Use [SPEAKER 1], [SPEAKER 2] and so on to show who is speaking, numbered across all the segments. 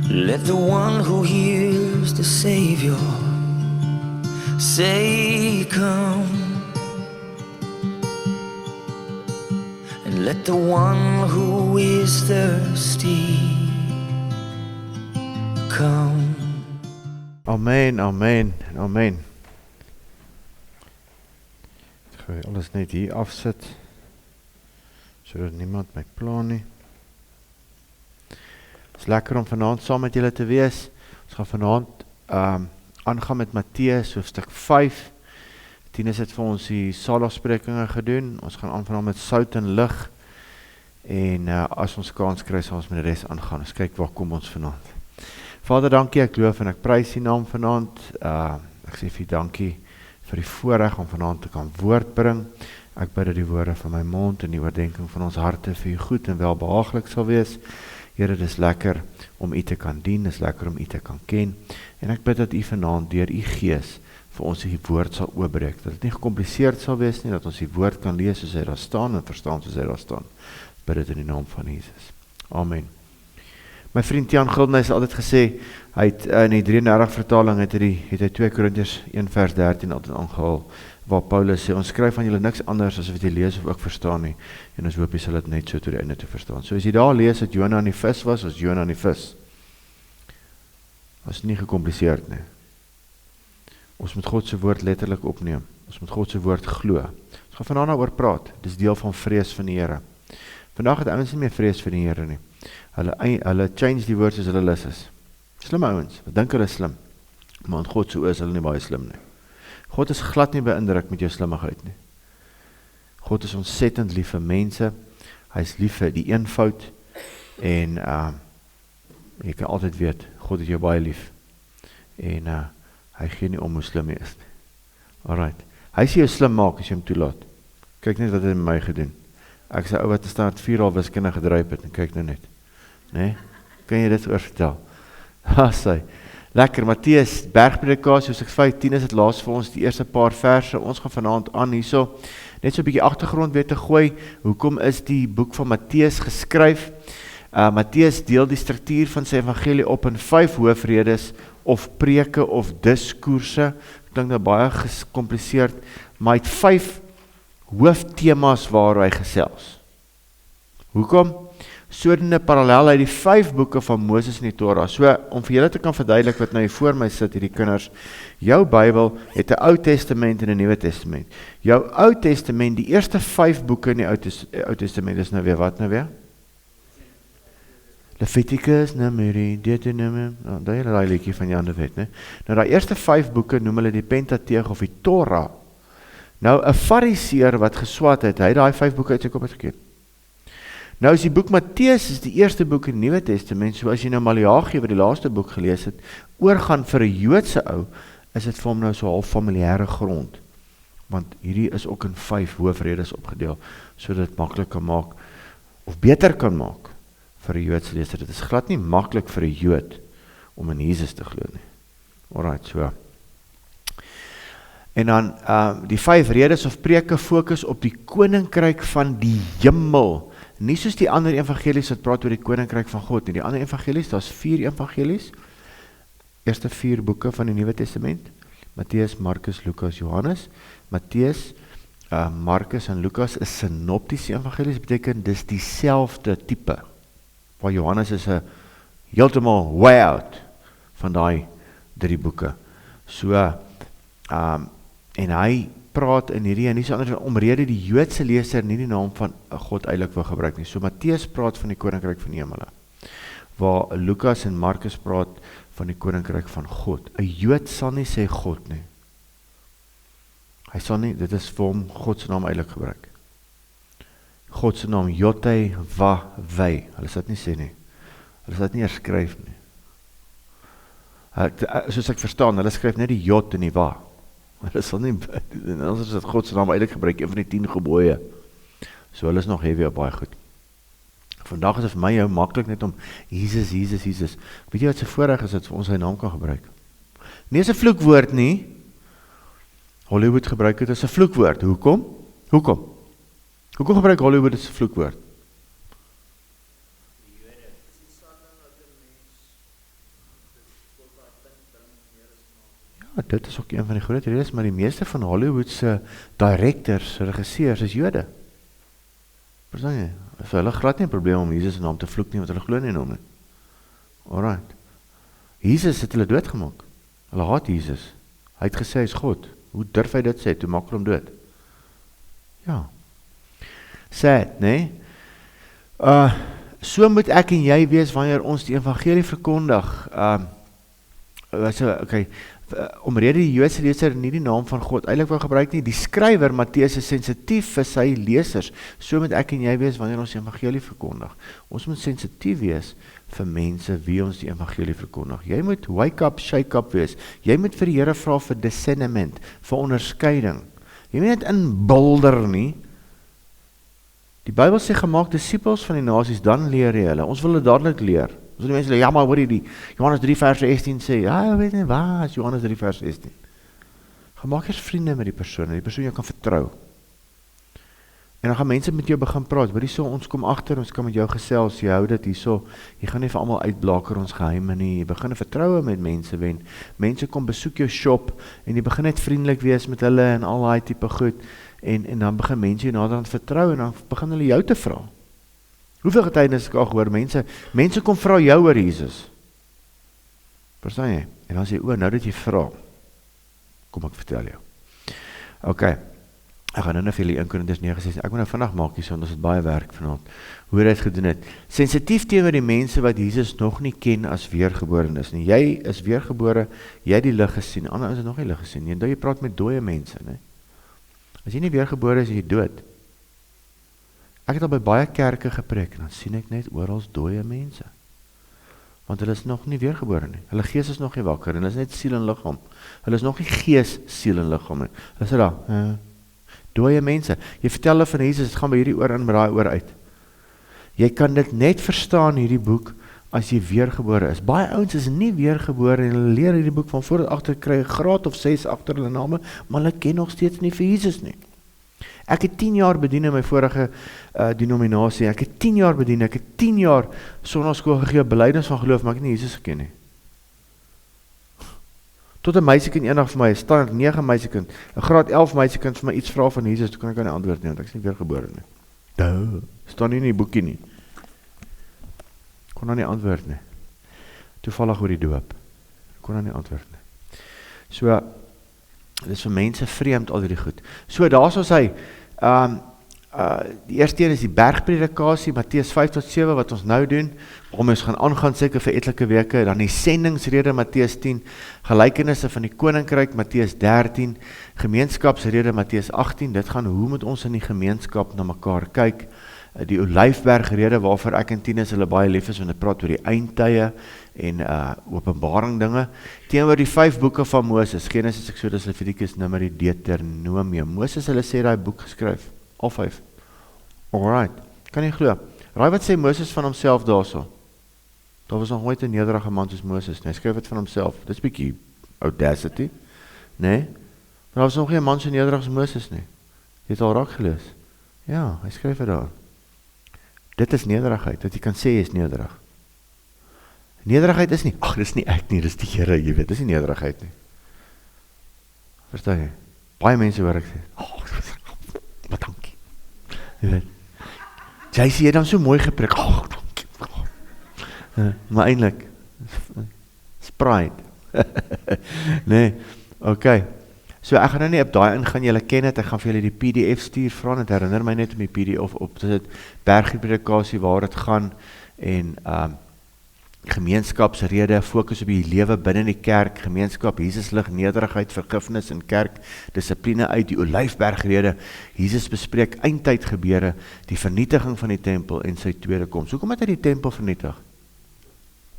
[SPEAKER 1] Let the one who hears the Savior say, come. And let the one who is thirsty come.
[SPEAKER 2] Amen, amen, amen. Ek gaan alles net hier afsit, sodat niemand my pla nie. Het is lekker om vanaand saam met julle te wees. Ons gaan vanaand aangaan met Matteus hoofstuk 5. Tinus het vir ons die saligsprekinge gedoen. Ons gaan aanvang met sout en lig. En as ons kans kry, sal ons met die res aangaan. Ons kyk waar kom ons vanaand. Vader, dankie, ek loof en ek prys die naam vanaand. Ek sê vir dankie vir die voorreg om vanaand te kan woord bring. Ek bid dat die woorde van my mond en die oordeenking van ons harte vir u goed en welbehaaglik sal wees. Here, dit is lekker om u te kan dien, dit is lekker om u te kan ken. En ek bid dat u vanaand deur u gees vir ons die woord sal oopbreek. Dat dit nie gecompliseerd sal wees nie, dat ons die woord kan lees soos hy daar staan en verstaan soos hy daar staan. Bid dit in die naam van Jesus. Amen. My vriend Jan Gildenhuys het altyd gesê, hy het in die 33 vertaling het hy 2 Korintiërs 1 vers 13 altyd aangehaal, waar Paulus sê, ons skryf van julle niks anders as wat jy lees of ook verstaan nie, en ons hoop jy sal dit net so tot die einde te verstaan. So as jy daar lees dat Jona aan die vis was Jona aan die vis. Was nie gecompliseerd nie. Ons moet God se woord letterlik opneem. Ons moet God se woord glo. Ons gaan vanaand daaroor praat. Dis deel van vrees van die Here. Vandag het ouens nie meer vrees vir die Here nie. Hulle change die woord soos hulle lus is. Slim ouens, wat dink hulle is slim? Maar aan God so is hulle nie baie slim nie. God is glad nie beïndruk met jou slimmigheid nie. God is ontsettend lief vir mense. Hy is lief vir die eenvoud. En jy kan altyd weet, God het jou baie lief. En hy gee nie om hoe slim jy is nie. Alright. Hy sê jou slim maak as jy hom toelaat. Kyk net wat hy met my gedoen. Ek sê ou wat te staat 4 al wiskunde gedryf het, en kyk nou net. Nee? Kan jy dit oor vertel? Sê. Lekker, Matteus, bergpredikasie, hoofstuk 5:10 is het laas vir ons, die eerste paar verse, ons gaan vanaand aan hierso, net so 'n bietjie agtergrond weer te gooi, hoekom is die boek van Matteus geskryf? Matteus deel die struktuur van sy evangelie op in 5 hoofredes, of preke, of diskoerse, ek dink nou baie gecompliseerd, maar hy het 5 hooftemas waar hy gesels. Hoekom? Soortende parallel uit die 5 boeke van Moses en die Torah. So, om vir julle te kan verduidelik wat nou hier voor my sit, hierdie kinders, jou Bybel het 'n Ou Testament en 'n Nuwe Testament. Jou Ou Testament, die eerste 5 boeke in die Ou Testament is nou weer, wat nou weer? Levitikus, Numeri, Deuteronomium, daai hele daai liedjie van Jan de Wet, né? Nou, daai eerste 5 boeke noem hulle die Pentateug of die Torah. Nou, 'n Fariseer wat geswat het, hy het daai 5 boeke uit sy kop uitgekeer. Nou is die boek Matteus is die eerste boek in die Nuwe Testament, so as jy nou Maleagi wat die laaste boek gelees het, oorgaan vir 'n Joodse ou, is dit vir hom nou so half familiêre grond. Want hierdie is ook in 5 hoofredes opgedeel, so dat dit maklik kan maak, of beter kan maak, vir 'n Joodse leser. Dit is glad nie maklik vir 'n Jood, om in Jesus te glo nie. Alright, so. En dan, die 5 redes of preke fokus op die koninkryk van die hemel. Nie soos die ander evangelies wat praat oor die koninkryk van God nie. Die ander evangelies, daar is 4 evangelies. Eerste 4 boeke van die Nuwe Testament. Matteus, Markus, Lukas, Johannes. Matteus, Markus en Lukas is synoptiese evangelies, beteken dis dieselfde tipe. Waar Johannes is 'n heeltemal way out van daai 3 boeke. So, en hy praat in hierdie en nie so anders omrede die Joodse leser nie die naam van God eintlik wil gebruik nie. So Matteus praat van die koninkryk van die hemele, waar Lukas en Markus praat van die koninkryk van God. 'n Jood sal nie sê God nie. Hy sal nie, dit is vir hom God se naam eintlik gebruik. God se naam Yotei Wa Wei. Hulle sal dit nie sê nie. Hulle sal dit nie eers skryf nie. Soos ek verstaan, hulle skryf net die Jot en die Wa. Hulle sal nie, anders is dit God se naam eintlik gebruik, een van die 10 gebooie. So hulle is nog heavy op baie goed. Vandag is het vir my jou maklik net om Jesus. Weet jy wat se voorreg is dat vir ons sy naam kan gebruik? Nie is 'n vloekwoord nie. Hollywood gebruik dit as 'n vloekwoord. Hoekom? Hoekom gebruik Hollywood dit as 'n vloekwoord? Ja, dit is ook een van die groot redes, maar die meeste van Hollywoodse directors, regisseurs is Jode. Verstaan jy? Vir hulle glad nie 'n probleem om Jesus se naam te vloek nie, want hulle glo nie in hom nie. Alright. Jesus het hulle doodgemaak. Hulle haat Jesus. Hy het gesê hy is God. Hoe durf hy dit sê? Toe maak hulle hom dood. Ja. Sad, nee? So moet ek en jy wees wanneer ons die evangelie verkondig. Okay, omrede die Joodse leser nie die naam van God eintlik wou gebruik nie, die skrywer Matteus is sensitief vir sy lesers. So moet ek en jy wees wanneer ons die evangelie verkondig. Ons moet sensitief wees vir mense wie ons die evangelie verkondig. Jy moet wake up, shake up wees. Jy moet vir die Here vra vir discernment, vir onderskeiding. Jy moet net inbulder nie. Die Bybel sê gemaak disippels van die nasies, dan leer jy hulle. Ons wil dit dadelik leer. Ons die mense sê, ja maar hoor jy die Johannes 3 vers 16 sê, ja, weet nie, waar is Johannes 3 vers 16? Gemaak eers vriende met die persoon jy kan vertrou. En dan gaan mense met jou begin praat, hoor hierso, ons kom agter, ons kan met jou gesels, jy hou dit hierso, jy gaan nie vir almal uitblaker ons geheime nie, jy begin 'n vertroue met mense wen, mense kom besoek jou shop, en jy begin net vriendelik wees met hulle, en al daai tipe goed, en dan begin mense jou naderhand vertrou, en dan begin hulle jou te vra. Hoeveel getuienis ek al gehoor, mense kom vra jou oor Jesus. Verstaan jy? En dan sê jy, nou dat jy vra, kom ek vertel jou. Ok, ek gaan nou vir julle 1 Korintiërs 9:16, ek moet nou vandag maak hier, ons het baie werk vanaand, hoe hy dit gedoen het. Sensitief teenoor die mense wat Jesus nog nie ken as weergeborenes nie. Jy is weergebore, jy het die lig gesien, ander ouens het nog nie lig gesien nie, en jy praat met dooie mense, nee. As jy nie weergebore is, is jy dood. Ek het al by baie kerke gepreek, en dan sien ek net oral dooie mense. Want hulle is nog nie weergebore nie. Hulle gees is nog nie wakker, en hulle is net siel en liggaam. Hulle is nog nie gees, siel en liggaam nie. Hulle sê daar, dooie mense. Jy vertel hulle van Jesus, het gaan by hierdie oor in, maar daai oor uit. Jy kan dit net verstaan, hierdie boek, as jy weergebore is. Baie ouens is nie weergebore, en hulle leer hierdie boek van voor tot agter, kry 'n graad of 6 agter hulle name, maar hulle ken nog steeds nie vir Jesus nie. Ek het 10 jaar bedien in my vorige denominasie, ek het 10 jaar bedien, ek het 10 jaar sonnaarskool gegee, belydenis van geloof, maar ek het nie Jesus geken nie. Tot 'n meisiekind eendag vir my, standaard 9 meisiekind, 'n graad 11 meisiekind vir my iets vra van Jesus, toe kan ek aan die antwoord nie, want ek is nie weergebore nie. Staan nie in die boekie nie. Kon aan die antwoord nie. Toevallig oor die doop. Kon aan die antwoord nie. So, dit is vir mense vreemd al hierdie goed. So, daar soos hy, die eerste een is die bergpredikasie, Matteus 5-7, wat ons nou doen, waarom ons gaan aangaan seker vir etlike weke, dan die sendingsrede, Matteus 10, gelykenisse van die koninkryk, Matteus 13, gemeenskapsrede, Matteus 18, dit gaan hoe moet ons in die gemeenskap na mekaar kyk, die Olyfbergrede, waarvoor ek en Tinus hulle baie lief is, want dit praat oor die eindtye, en openbaring dinge, teenoor die 5 boeke van Moses, Genesis, Exodus, Leviticus, Numeri, Deuteronomium. Moses hulle sê daai boek geskryf, al 5. Alright, kan jy glo? Raai wat sê Moses van homself daarso? Daar was nog nooit 'n nederige man soos Moses nie. Hy skryf dit van homself. Dis 'n bietjie audacity, nee? Maar daar was nog nie 'n man so nederig as Moses nie. Jy het al raak gelees. Ja, hy skryf dit daar. Dit is nederigheid, dat jy kan sê jy is nederig. Nederigheid is nie, dis nie ek nie, dis die Here, jy weet, dis nie nederigheid nie. Verstaan jy? Baie mense hoor ek sê, wat dankie. Jy weet, jy sê jy dan so mooi gepreek, dankie. Maar eintlik, is pride. Nee, okay. So ek gaan nou nie op daai ingaan, julle ken dit, ek gaan vir julle die PDF stuur, vra net, herinner my net om die PDF op te sit, bergpredikasie waar dit gaan, en gemeenskapsrede, fokus op die lewe binne die kerk, gemeenskap, Jesus lig, nederigheid, vergifnis in kerk, dissipline uit, die Olyfbergrede, Jesus bespreek eindtyd gebeure, die vernietiging van die tempel en sy tweede koms. Hoekom het hy die tempel vernietig?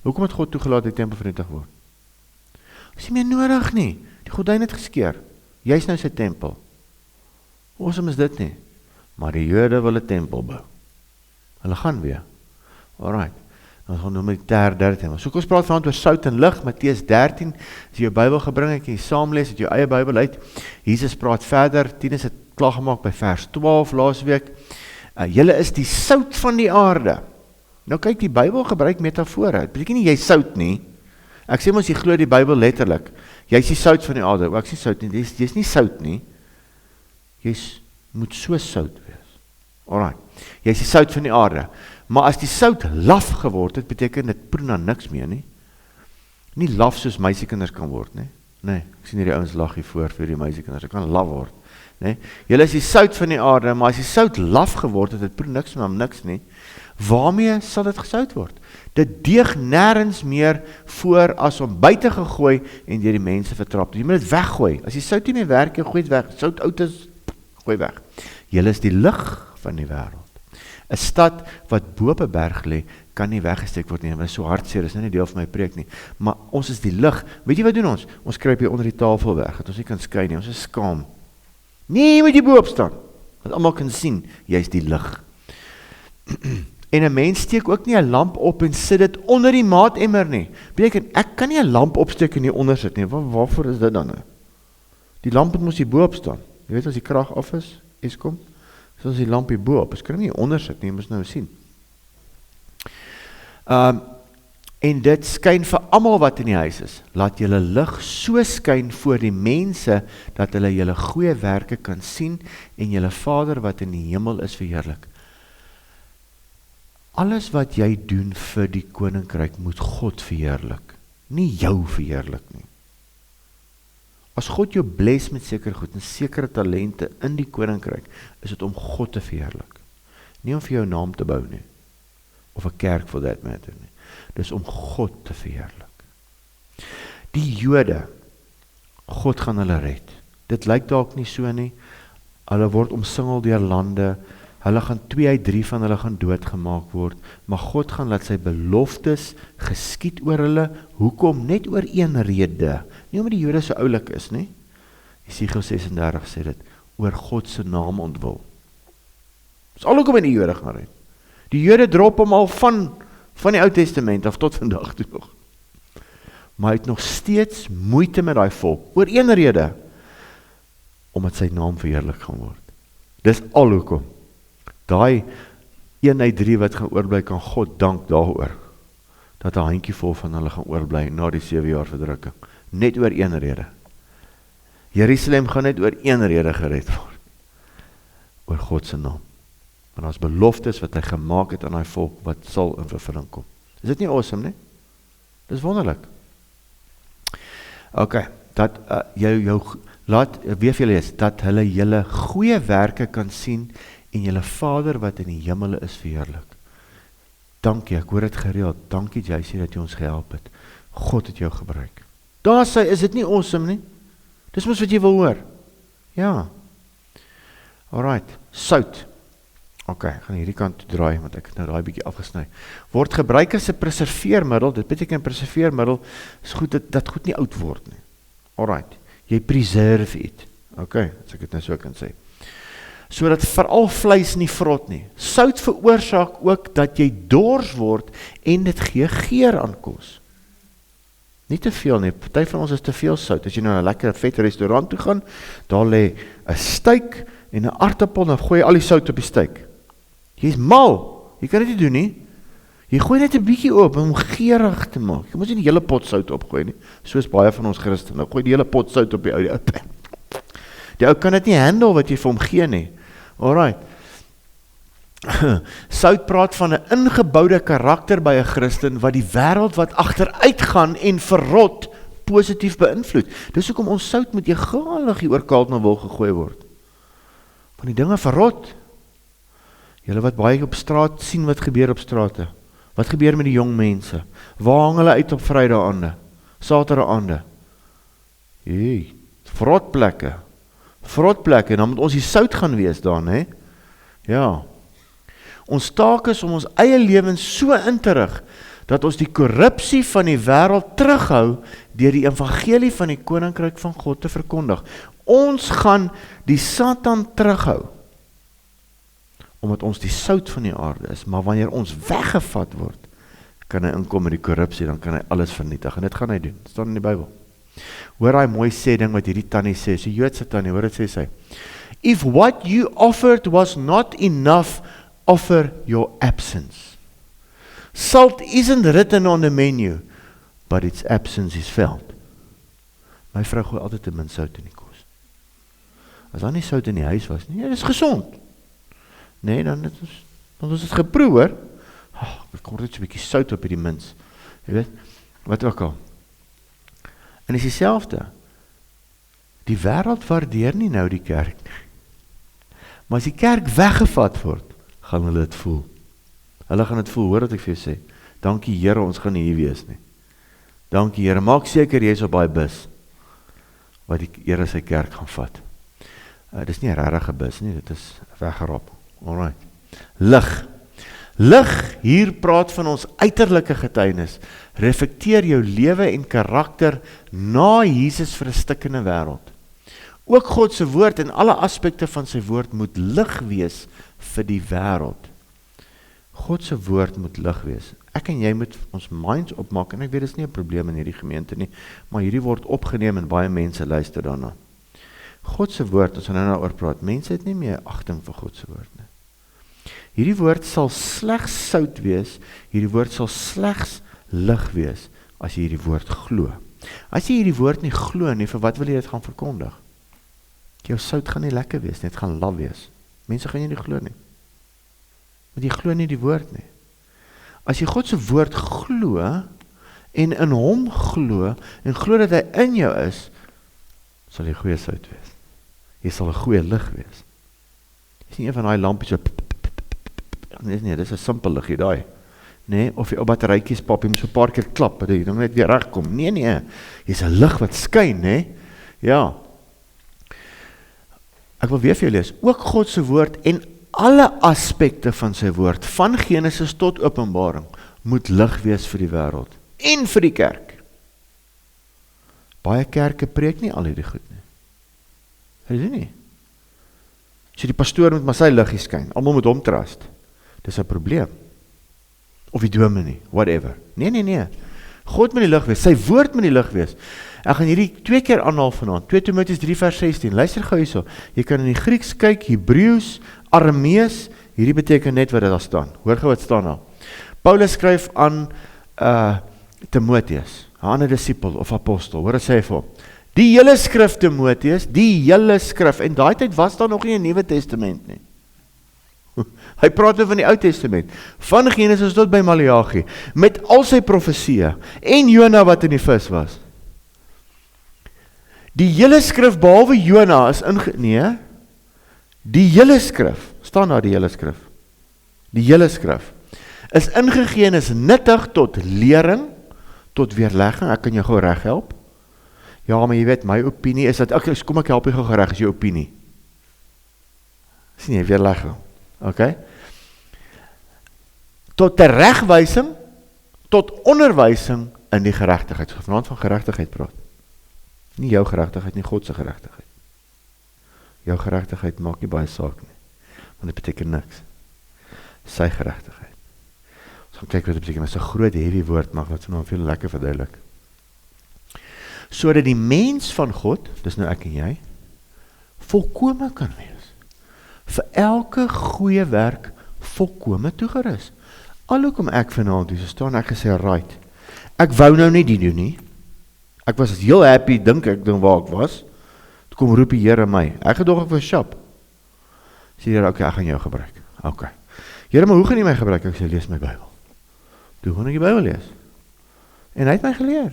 [SPEAKER 2] Hoekom het God toegelaat die tempel vernietig word? Is nie meer nodig nie, die gordyn het geskeur, jy is nou sy tempel. Awesome is dit nie, maar die Jode wil 'n tempel bou. Hulle gaan weer. Alright. Dan gaan noem ek derde tema. So kom ons praat vanaand oor sout en lig, Matteus 13, as jy jou Bybel gebring, ek jy saam lees, het jou eie Bybel uit, Jesus praat verder, Tinus het klaargemaak by vers 12 laasweek, julle is die sout van die aarde. Nou kyk, die Bybel gebruik metafore, het beteken nie jy sout nie, Ek sê mos jy glo die Bybel letterlik. Jy is die sout van die aarde. Ek sê sout nie, jy is nie sout nie. Jy moet so sout wees. Alright. Jy is die sout van die aarde. Maar as die sout laf geword het, beteken dit proe na niks meer nie. Nie laf soos meisiekinders kan word nie. Nee, ek sien hierdie ouens lag hier voor vir die meisiekinders. Dit kan laf word. Nee. Julle is die sout van die aarde, maar as die sout laf geword het, dit proe niks meer na niks nie. Waarmee sal dit gesout word? Dit deeg nêrens meer voor as om buite gegooi en deur die mense vertrap. Jy moet dit weggooi. As die sout nie meer werk, jy gooi dit weg. Sout oud is, gooi weg. Julle is die lig van die wêreld. 'n Stad wat bo op 'n berg lê, kan nie weggesteek word nie. Dit is so hartseer, is nie deel van my preek nie. Maar ons is die lig. Weet jy wat doen ons? Ons kruip hier onder die tafel weg, dat ons nie kan skei nie. Ons is skaam. Nee, moet jy bo op staan. Dat almal kan sien, jy is die lig. En 'n mens steek ook nie 'n lamp op en sit dit onder die maatemmer nie. Beteken, ek kan nie 'n lamp opsteek en nie onder sit nie. Waarvoor is dit dan nou? Die lamp moet hier bo op staan. Jy weet as die krag af is, Eskom, soos die lamp hier bo op. Ek kan nie onder sit nie, jy moet nou sien. En dit skyn vir almal wat in die huis is. Laat julle lig so skyn voor die mense, dat hulle julle goeie werke kan sien, en julle Vader wat in die hemel is verheerlik. Alles wat jy doen vir die koninkryk, moet God verheerlik. Nie jou verheerlik nie. As God jou bless met sekere goed, en sekere talente in die koninkryk, is dit om God te verheerlik. Nie om vir jou naam te bou nie. Of 'n kerk for that matter nie. Dis om God te verheerlik. Die Jode, God gaan hulle red. Dit lyk dalk nie so nie. Hulle word omsingel deur lande. Hulle gaan 2 uit 3 van hulle gaan doodgemaak word. Maar God gaan laat sy beloftes geskied oor hulle. Hoekom? Net oor een rede. Nie omdat die Jode so oulik is nie. Jesaja 36 sê dit. Oor God se naam ontwil. Dis al hoekom die Jode gaan red. Die Jode drop hom al van die Ou Testament af tot vandag toe nog. Maar hy het nog steeds moeite met daai volk, oor een rede, omdat sy naam verheerlik gaan word. Dis al hoekom. Daai 1 uit 3 wat gaan oorbly, kan God dank daaroor, dat 'n handjievol van hulle gaan oorbly na die 7 jaar verdrukking. Net oor een rede. Jerusalem gaan net oor een rede gered word. Oor God se naam. Want daar's beloftes wat hy gemaak het aan daai volk, wat sal in vervulling kom. Is dit nie awesome nie? Dis wonderlik. Okay, dat laat weer vir julle lees, dat hulle julle goeie werke kan sien, en julle Vader wat in die hemele is verheerlik. Dankie, ek hoor dit gereeld. Dankie JC dat jy ons gehelp het. God het jou gebruik. Daar sê, is dit nie awesome nie? Dis mos wat jy wil hoor. Ja. Alright, sout. Ok, ek gaan hierdie kant toe draai, want ek het nou daai bietjie afgesny. Word gebruik as 'n preserveermiddel. Dit beteken 'n preserveermiddel is goed dat goed nie oud word nie. Alright, jy preserve it. Ok, as ek dit nou so kan sê. Sodat veral vleis nie vrot nie. Sout veroorsaak ook dat jy dors word en dit gee geur aan kos. Nie te veel nie, party van ons is te veel sout. As jy nou na 'n lekker vet restaurant toe gaan, daar lê 'n steak en 'n aartappel, dan gooi jy al die sout op die steak. Jy is mal, jy kan dit nie doen nie. Jy gooi net 'n bietjie op om geurig te maak. Jy moet nie die hele pot sout opgooi nie. Soos baie van ons Christene, gooi die hele pot sout op die ou. Die ou kan dit nie handle wat jy vir hom gee nie. Alright. Sout praat van 'n ingeboude karakter by 'n Christen wat die wêreld wat agteruit gaan en verrot positief beïnvloed. Dis hoekom ons sout moet egalig hier oor Kaapstad wil gegooi word. Want die dinge verrot. Julle wat baie op straat sien wat gebeur op strate. Wat gebeur met die jong mense? Waar hang hulle uit op Vrydae-aande? Saterdae-aande? Hey, vrotplekke. Vrotplekke, dan moet ons die sout gaan wees daar, hè? Ja. Ons taak is om ons eie lewens so in te rig, dat ons die korrupsie van die wêreld terughou, deur die evangelie van die koninkryk van God te verkondig. Ons gaan die Satan terughou, omdat ons die sout van die aarde is, maar wanneer ons weggevat word, kan hy inkom met die korrupsie, dan kan hy alles vernietig, en dit gaan hy doen, dit staan in die Bybel. Hoor hy mooi sê ding wat hierdie tannie sê, die Joodse tannie, hoor dit sê sy, if what you offered was not enough, offer your absence. Salt isn't written on the menu, but its absence is felt. My vrou gooi altyd te min sout in die kos. As daar nie sout in die huis was nie, dit is gesond. Nee, dan ons het geproe hoor. Ek kom net so 'n bietjie sout op hierdie mins. Jy weet, wat ook al. En is dieselfde. Die wêreld waardeer nie nou die kerk nie. Maar as die kerk weggevat word, gaan hulle dit voel. Hulle gaan dit voel, hoor wat ek vir jou sê. Dankie Here, ons gaan nie hier wees nie. Dankie Here, maak seker jy is op daai bus, wat die Here sy kerk gaan vat. Dit is nie 'n regte bus nie, dit is weggerap. Alright. Lig. Lig, hier praat van ons uiterlike getuienis. Reflekteer jou lewe en karakter na Jesus vir 'n stikkende wêreld. Ook God se woord en alle aspekte van sy woord moet lig wees vir die wêreld. God se woord moet lig wees. Ek en jy moet ons minds opmaak, en ek weet, dit is nie 'n probleem in hierdie gemeente nie, maar hierdie word opgeneem en baie mense luister daarna. God se woord, ons gaan nou oor praat, mense het nie meer agting vir God se woord nie. Hierdie woord sal slegs sout wees, hierdie woord sal slegs lig wees, as jy hierdie woord glo. As jy hierdie woord nie glo nie, vir wat wil jy dit gaan verkondig? Jou sout gaan nie lekker wees nie, dit gaan laf wees. Mense gaan jy nie glo nie. Want jy glo nie die woord nie. As jy God se woord glo, en in hom glo, en glo dat hy in jou is, sal jy goeie sout wees. Jy sal 'n goeie lig wees. Dis nie een van daai lampies so, nee, dis 'n simpel liggie daai. Nee, of jy op batterytjies pap, jy moet so 'n paar keer klap, dat jy dan net weer regkom. Nee, jy's 'n lig wat skyn, nee. Ja. Ek wil weer vir jou lees, ook God se woord en alle aspekte van sy woord, van Genesis tot Openbaring, moet lig wees vir die wêreld, en vir die kerk. Baie kerke preek nie al hierdie goed nie. Hulle doen nie. So die pastoor moet maar sy liggie skyn, almal moet hom trust. Dis 'n probleem. Of die dominee, whatever. Nee. God moet die lig wees, sy woord moet die lig wees. Ek gaan hierdie 2 keer aanhaal vanaand, 2 Timoteus 3 vers 16, luister gou hierso, jy kan in die Grieks kyk, Hebreëus, Aramees, hierdie beteken net wat dit daar staan, hoor gou wat staan daar. Paulus skryf aan Timoteus, 'n ander disipel of apostel, hoor wat sê hy vir hom, die hele skrif Timoteus, die hele skrif, en daai tyd was daar nog nie 'n Nuwe Testament nie. Hy praat nou van die Ou Testament, van Genesis tot by Maleagi, met al sy profesieë, en Jona wat in die vis was. Die hele skrif, behalwe Jona, is die hele skrif, staan daar die hele skrif, die hele skrif, is ingegee en is nuttig tot lering, tot weerlegging, ek kan jou gou reg help. Ja, maar jy weet, my opinie is dat, kom ek help jy gou reg, is jou opinie. Sien jy, weerlegging. Okay. Tot teregwysing, tot onderwysing in die geregtigheid. So vanaand van geregtigheid praat. Nie jou geregtigheid nie, God se geregtigheid. Jou geregtigheid maak nie baie saak nie, want dit beteken niks. Sy geregtigheid. Ons gaan kyk wat dit beteken, dit is 'n groot heavy woord, maar wat nou veel lekker verduidelik. Sodat die mens van God, dis nou ek en jy, volkome kan wees. Vir elke goeie werk volkome toegerus. Alhoekom ek vanaand hier so staan, ek gesê, right, ek wou nou nie die doen nie, ek was heel happy, dink ek, waar ek was, toe kom roep die Here my, ek gedog ek was shop, sê Here, okay, ek gaan jou gebruik, okay, Here, maar hoe gaan jy my gebruik? Ek sê, lees my Bybel, toe gaan ek die Bybel lees, en hy het my geleer,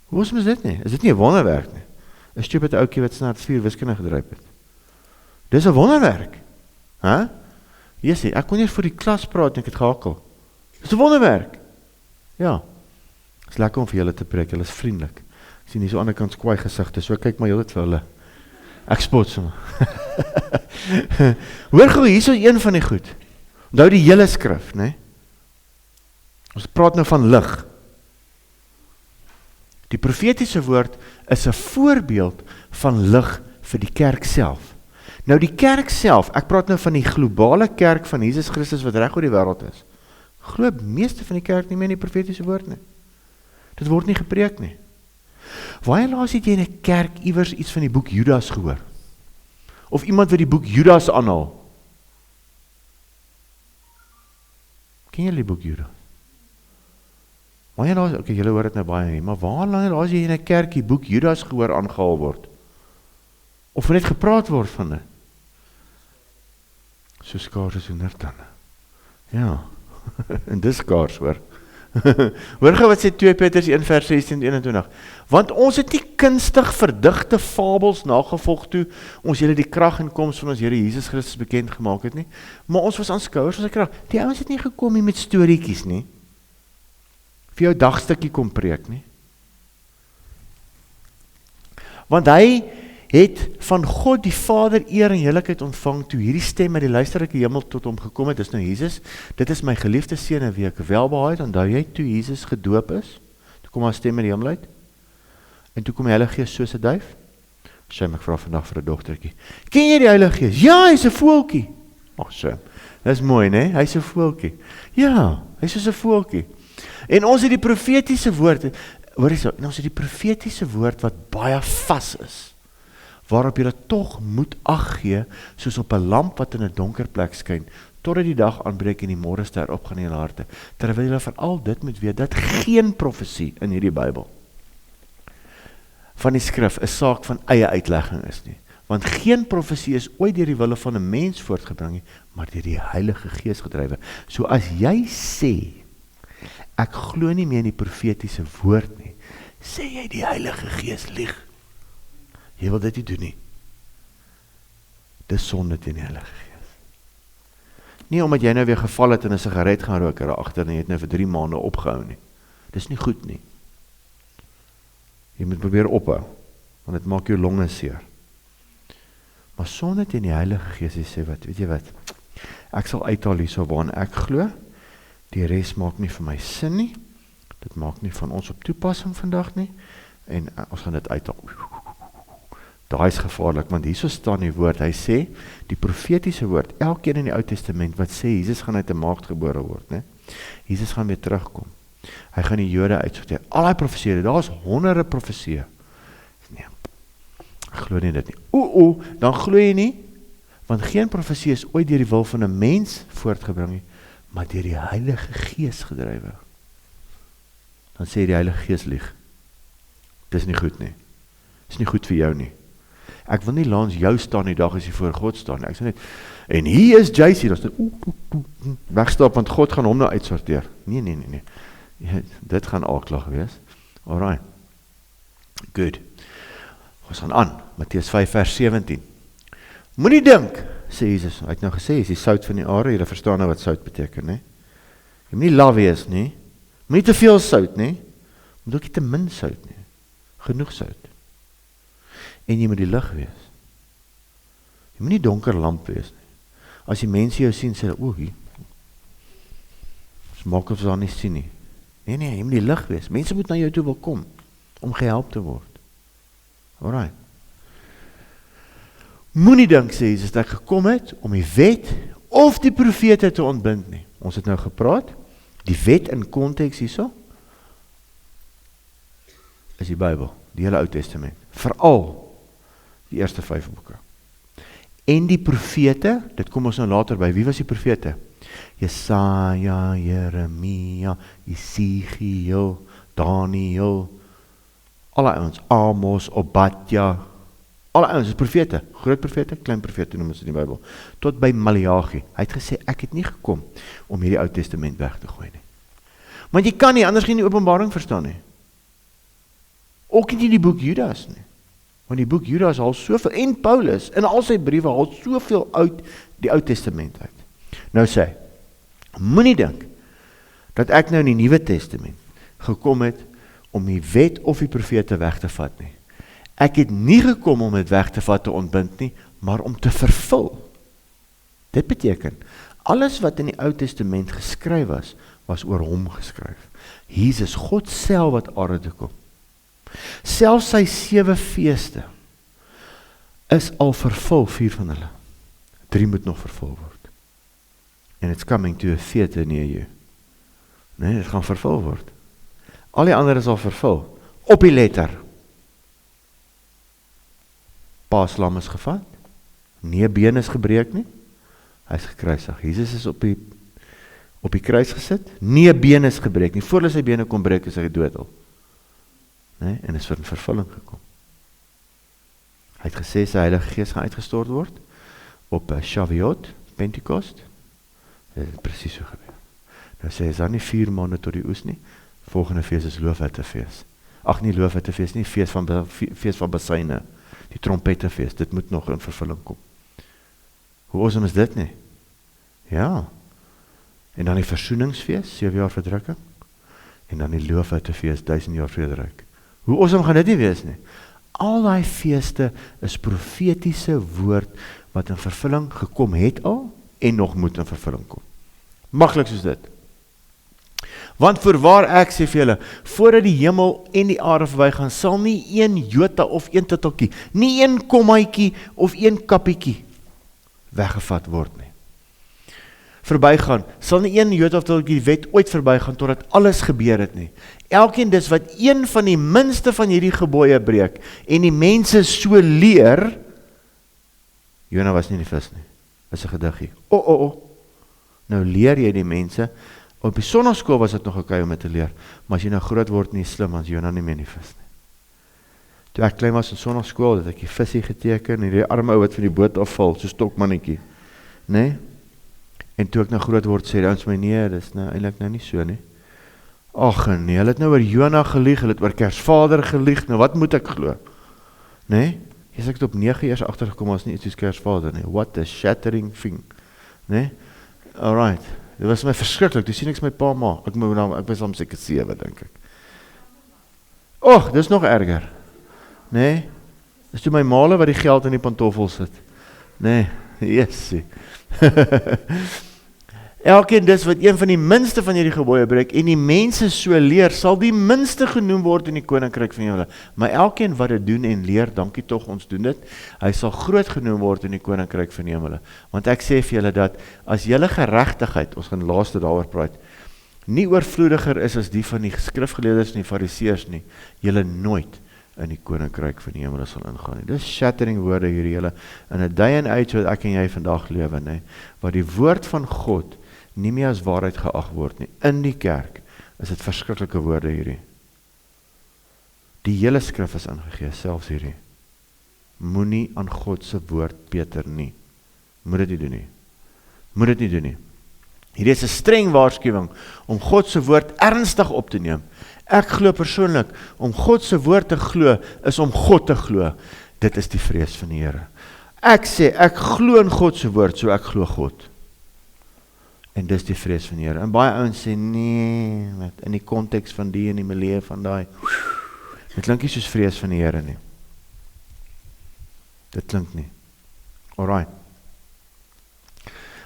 [SPEAKER 2] hoe is dit nie? Is dit nie 'n wonderwerk nie? 'n stupid oukie wat snaaks 4 wiskunde gedryf het, dis 'n wonderwerk, hè? Jesie, ek kon nie vir die klas praat en ek het gehakel. Dis 'n wonderwerk. Ja. Is lekker om vir julle te preek, julle is vriendelik. Ek sien hier so aan die kant kwaai gesigte, so kyk maar heeltyd vir hulle. Ek spot sommer. Hoor gou, hier is een van die goed. Onthou die hele skrif, né? Ons praat nou van lig. Die profetiese woord is 'n voorbeeld van lig vir die kerk self. Nou die kerk self, ek praat nou van die globale kerk van Jesus Christus wat reg oor die wêreld is. Glo meeste van die kerk nie meer in die profetiese woord nie. Dit word nie gepreek nie. Wanneer laas het jy in 'n kerk iewers iets van die boek Judas gehoor? Of iemand wat die boek Judas aanhaal? Ken jy die boek Judas? Maar jy laas, okay, julle hoor dit nou baie nie, maar waar laas jy in 'n kerkie boek Judas gehoor aangehaal word? Of net gepraat word van dit? So skaars as 100 dan. Ja, en dis skaars hoor. Hoor gou wat sê 2 Petrus 1 vers 16 en 21. Want ons het nie kunstig verdigte fabels nagevolg toe ons julle die krag en koms van ons Here Jesus Christus bekend gemaak het nie, maar ons was aanskouers van sy krag. Die ouens het nie gekom hier met storieetjies nie. Vir jou dagstukkie kom preek nie. Want hy het van God die Vader eer en heerlikheid ontvang toe hierdie stem uit die luisterlike hemel tot hom gekom het, dis nou Jesus, dit is my geliefde seun in wie ek welbehaag het, onthou jy toe Jesus gedoop is, toe kom 'n stem uit die hemel uit, en toe kom die Heilige Gees soos 'n duif, Sam, ek vra vandag vir 'n dogtertjie, ken jy die Heilige Gees? Ja, hy's 'n voeltjie, Sam, dis mooi, né? Hy's 'n voeltjie, ja, hy's soos 'n voeltjie, en ons het die profetiese woord, hoor jy so, en ons het die profetiese woord wat baie vas is, waarop jy tog moet ag gee, soos op 'n lamp wat in 'n donker plek skyn, totdat die dag aanbreek en die môrester opgaan in julle harte, terwyl julle van al dit moet weet, dat geen profesie in hierdie Bybel van die skrif 'n saak van eie uitlegging is nie, want geen profesie is ooit deur die wille van 'n mens voortgebring nie, maar deur die Heilige Gees gedrywe. So as jy sê, ek glo nie meer in die profetiese woord nie, sê jy die Heilige Gees lieg. Jy wil dit nie doen nie. Dis sonde teen die Heilige Gees. Nie omdat jy nou weer geval het en 'n sigaret gaan rook agter en jy het nou vir 3 maande opgehou nie. Dis nie goed nie. Jy moet probeer ophou, want dit maak jou longe seer. Maar sonde teen die Heilige Gees, jy sê wat, weet jy wat? Ek sal uithaal hierso waarna ek glo. Die res maak nie vir my sin nie. Dit maak nie van ons op toepassing vandag nie. En ons gaan dit uithaal. Daai is gevaarlik, want hierso staan die woord, hy sê, die profetiese woord, elkeen in die Ou Testament, wat sê, Jesus gaan uit 'n maagd gebore word, né? Jesus gaan weer terugkom. Hy gaan die Jode uitsorteer. Al die profesieë, daar is honderde profesieë. Nee, ek glo nie dit nie. Dan glo jy nie, want geen profesie is ooit deur die wil van 'n mens voortgebring nie, maar deur die Heilige Gees gedrywe. Dan sê die Heilige Gees lieg. Dis nie goed nie. Dis nie goed vir jou nie. Ek wil nie langs jou staan die dag as jy voor God staan. Ek sê net, en hier is JC, dan sê, wegstap, want God gaan hom nou uitsorteer. Nee. Ja, dit gaan aaklag wees. Alright. Good. Ons gaan aan, Matteus 5 vers 17. Moenie dink, sê Jesus, hy het nou gesê, is die sout van die aarde, julle verstaan nou wat sout beteken, né? Jy moet nie laf wees nie, moet nie te veel sout nie, moet ook nie te min sout nie, genoeg sout. En jy moet die lig wees. Jy moet nie donker lamp wees nie. As die mense jou sien, sê hulle, hier, ons maak of ons daar nie sien nie. Nee, jy moet die lig wees. Mense moet na jou toe wil kom, om gehelp te word. Alright. Moenie dink, sê Jesus, dat ek gekom het, om die wet, of die profete te ontbind nie. Ons het nou gepraat, die wet in konteks hierso, is die Bybel, die hele Ou Testament, veral die eerste 5 boeke. En die profete, dit kom ons nou later by, wie was die profete? Jesaja, Jeremia, Esegiel, Daniel, alle ouens, Amos, Obadja, alle ouens is profete, groot profete, klein profete noem ons in die Bybel, tot by Maleagi. Hy het gesê, ek het nie gekom om hierdie Ou Testament weg te gooi nie. Want jy kan nie, anders gaan jy die Openbaring verstaan nie. Ook nie die boek Judas nie. Want die boek Judas haal soveel, en Paulus, in al sy briewe haal soveel uit die Ou Testament uit. Nou sê, moenie dink, dat ek nou in die Nuwe Testament gekom het, om die wet of die profete weg te vat nie. Ek het nie gekom om dit weg te vat te ontbind nie, maar om te vervul. Dit beteken, alles wat in die Ou Testament geskryf was oor hom geskryf. Jesus, God self wat aarde toe kom. Selfs sy 7 feeste is al vervul, 4 van hulle. 3 moet nog vervul word. And it's coming to a theater near you. Nee, dit gaan vervul word. Al die ander is al vervul. Op die letter. Paaslam is gevat. Nie been is gebreek nie. Hy is gekruisig. Jesus is op op die kruis gesit, nie 'n been is gebreek nie, voordat sy bene kon breek is hy dood al. Nee, en is in vervulling gekom. Hy het gesê sy Heilige Gees gaan uitgestort word op Shavuot, Pentecost. Dit het presies so gebeur. Nou sê hy, is daar nie 4 maande tot die oes nie, volgende fees is Loofhuttefees. Ag nie Loofhuttefees nie, fees van Besyne, die trompettefees, dit moet nog in vervulling kom. Hoe awesome is dit nie? Ja. En dan die versoeningsfees, 7 jaar verdrukking, en dan die Loofhuttefees, 1000 jaar vrederyk. Hoe awesome gaan dit nie wees nie? Al die feeste is profetiese woord wat in vervulling gekom het al en nog moet in vervulling kom. Maklik soos dit. Want voorwaar ek sê vir julle, voordat die hemel en die aarde verbygaan, sal nie 1 jota of 1 titteltjie, nie 1 kommaatjie of 1 kappietjie weggevat word nie. Verbygaan, sal nie 1 jota of titteltjie wet ooit verbygaan totdat alles gebeur het nie. Elkeen dis wat een van die minste van hierdie gebooie breek en die mense so leer, Jona was nie die vis nie, is 'n gediggie. Nou leer jy die mense. Op die sonnaskool was dit nog okay om dit te leer, maar as jy nou groot word nie slim, as Jona nie meer nie vis nie. Toe ek klein was in sonnaskool, het ek die visie geteken, en die arme ou wat van die boot afval, so stokmannetjie, nee? En toe ek nou groot word, sê die ouens my, nee, dis nou eintlik nou nie so nie. Ag nee, hulle het nou oor Jona gelieg, hulle het oor Kersvader gelieg, nou wat moet ek glo? Nee? Ek het op 9 eers agtergekom, as nie iets soos Kersvader nie. What a shattering thing. Nee? Alright. Dit was my verskriklik, toe sien ek my pa ma, ek was om seker 7, dink ek. Dis nog erger. Nee, dis toe my male wat die geld in die pantoffel sit. Nee, Jesusie. Elkeen dis wat een van die minste van hierdie gebooie breek, en die mense so leer, sal die minste genoem word in die koninkryk van julle. Maar elkeen wat dit doen en leer, dankie tog, ons doen dit, hy sal groot genoem word in die koninkryk van julle. Want ek sê vir julle dat, as julle geregtigheid, ons gaan laaste daaroor praat, nie oorvloediger is as die van die skrifgeleerders en die fariseërs nie, julle nooit in die koninkryk van die hemel sal ingaan nie. Dis shattering woorde hierdie julle, in 'n day and age wat ek en jy vandag lewe, nee, waar die woord van God nie meer as waarheid geag word nie. In die kerk is dit verskriklike woorde hierdie. Die hele skrif is ingegee, selfs hierdie. Moenie aan God se woord Peter nie. Moet dit nie doen nie. Moet dit nie doen nie. Hierdie is 'n streng waarskuwing om God se woord ernstig op te neem. Ek glo persoonlik, om God se woord te glo, is om God te glo. Dit is die vrees van die Here. Ek sê, ek glo in God se woord, so ek glo God. En dis die vrees van die Here. En baie ouens sê, nee, in die konteks van die en die milieu van daai, dit klink nie soos vrees van die Here nie. Dit klink nie. Alright.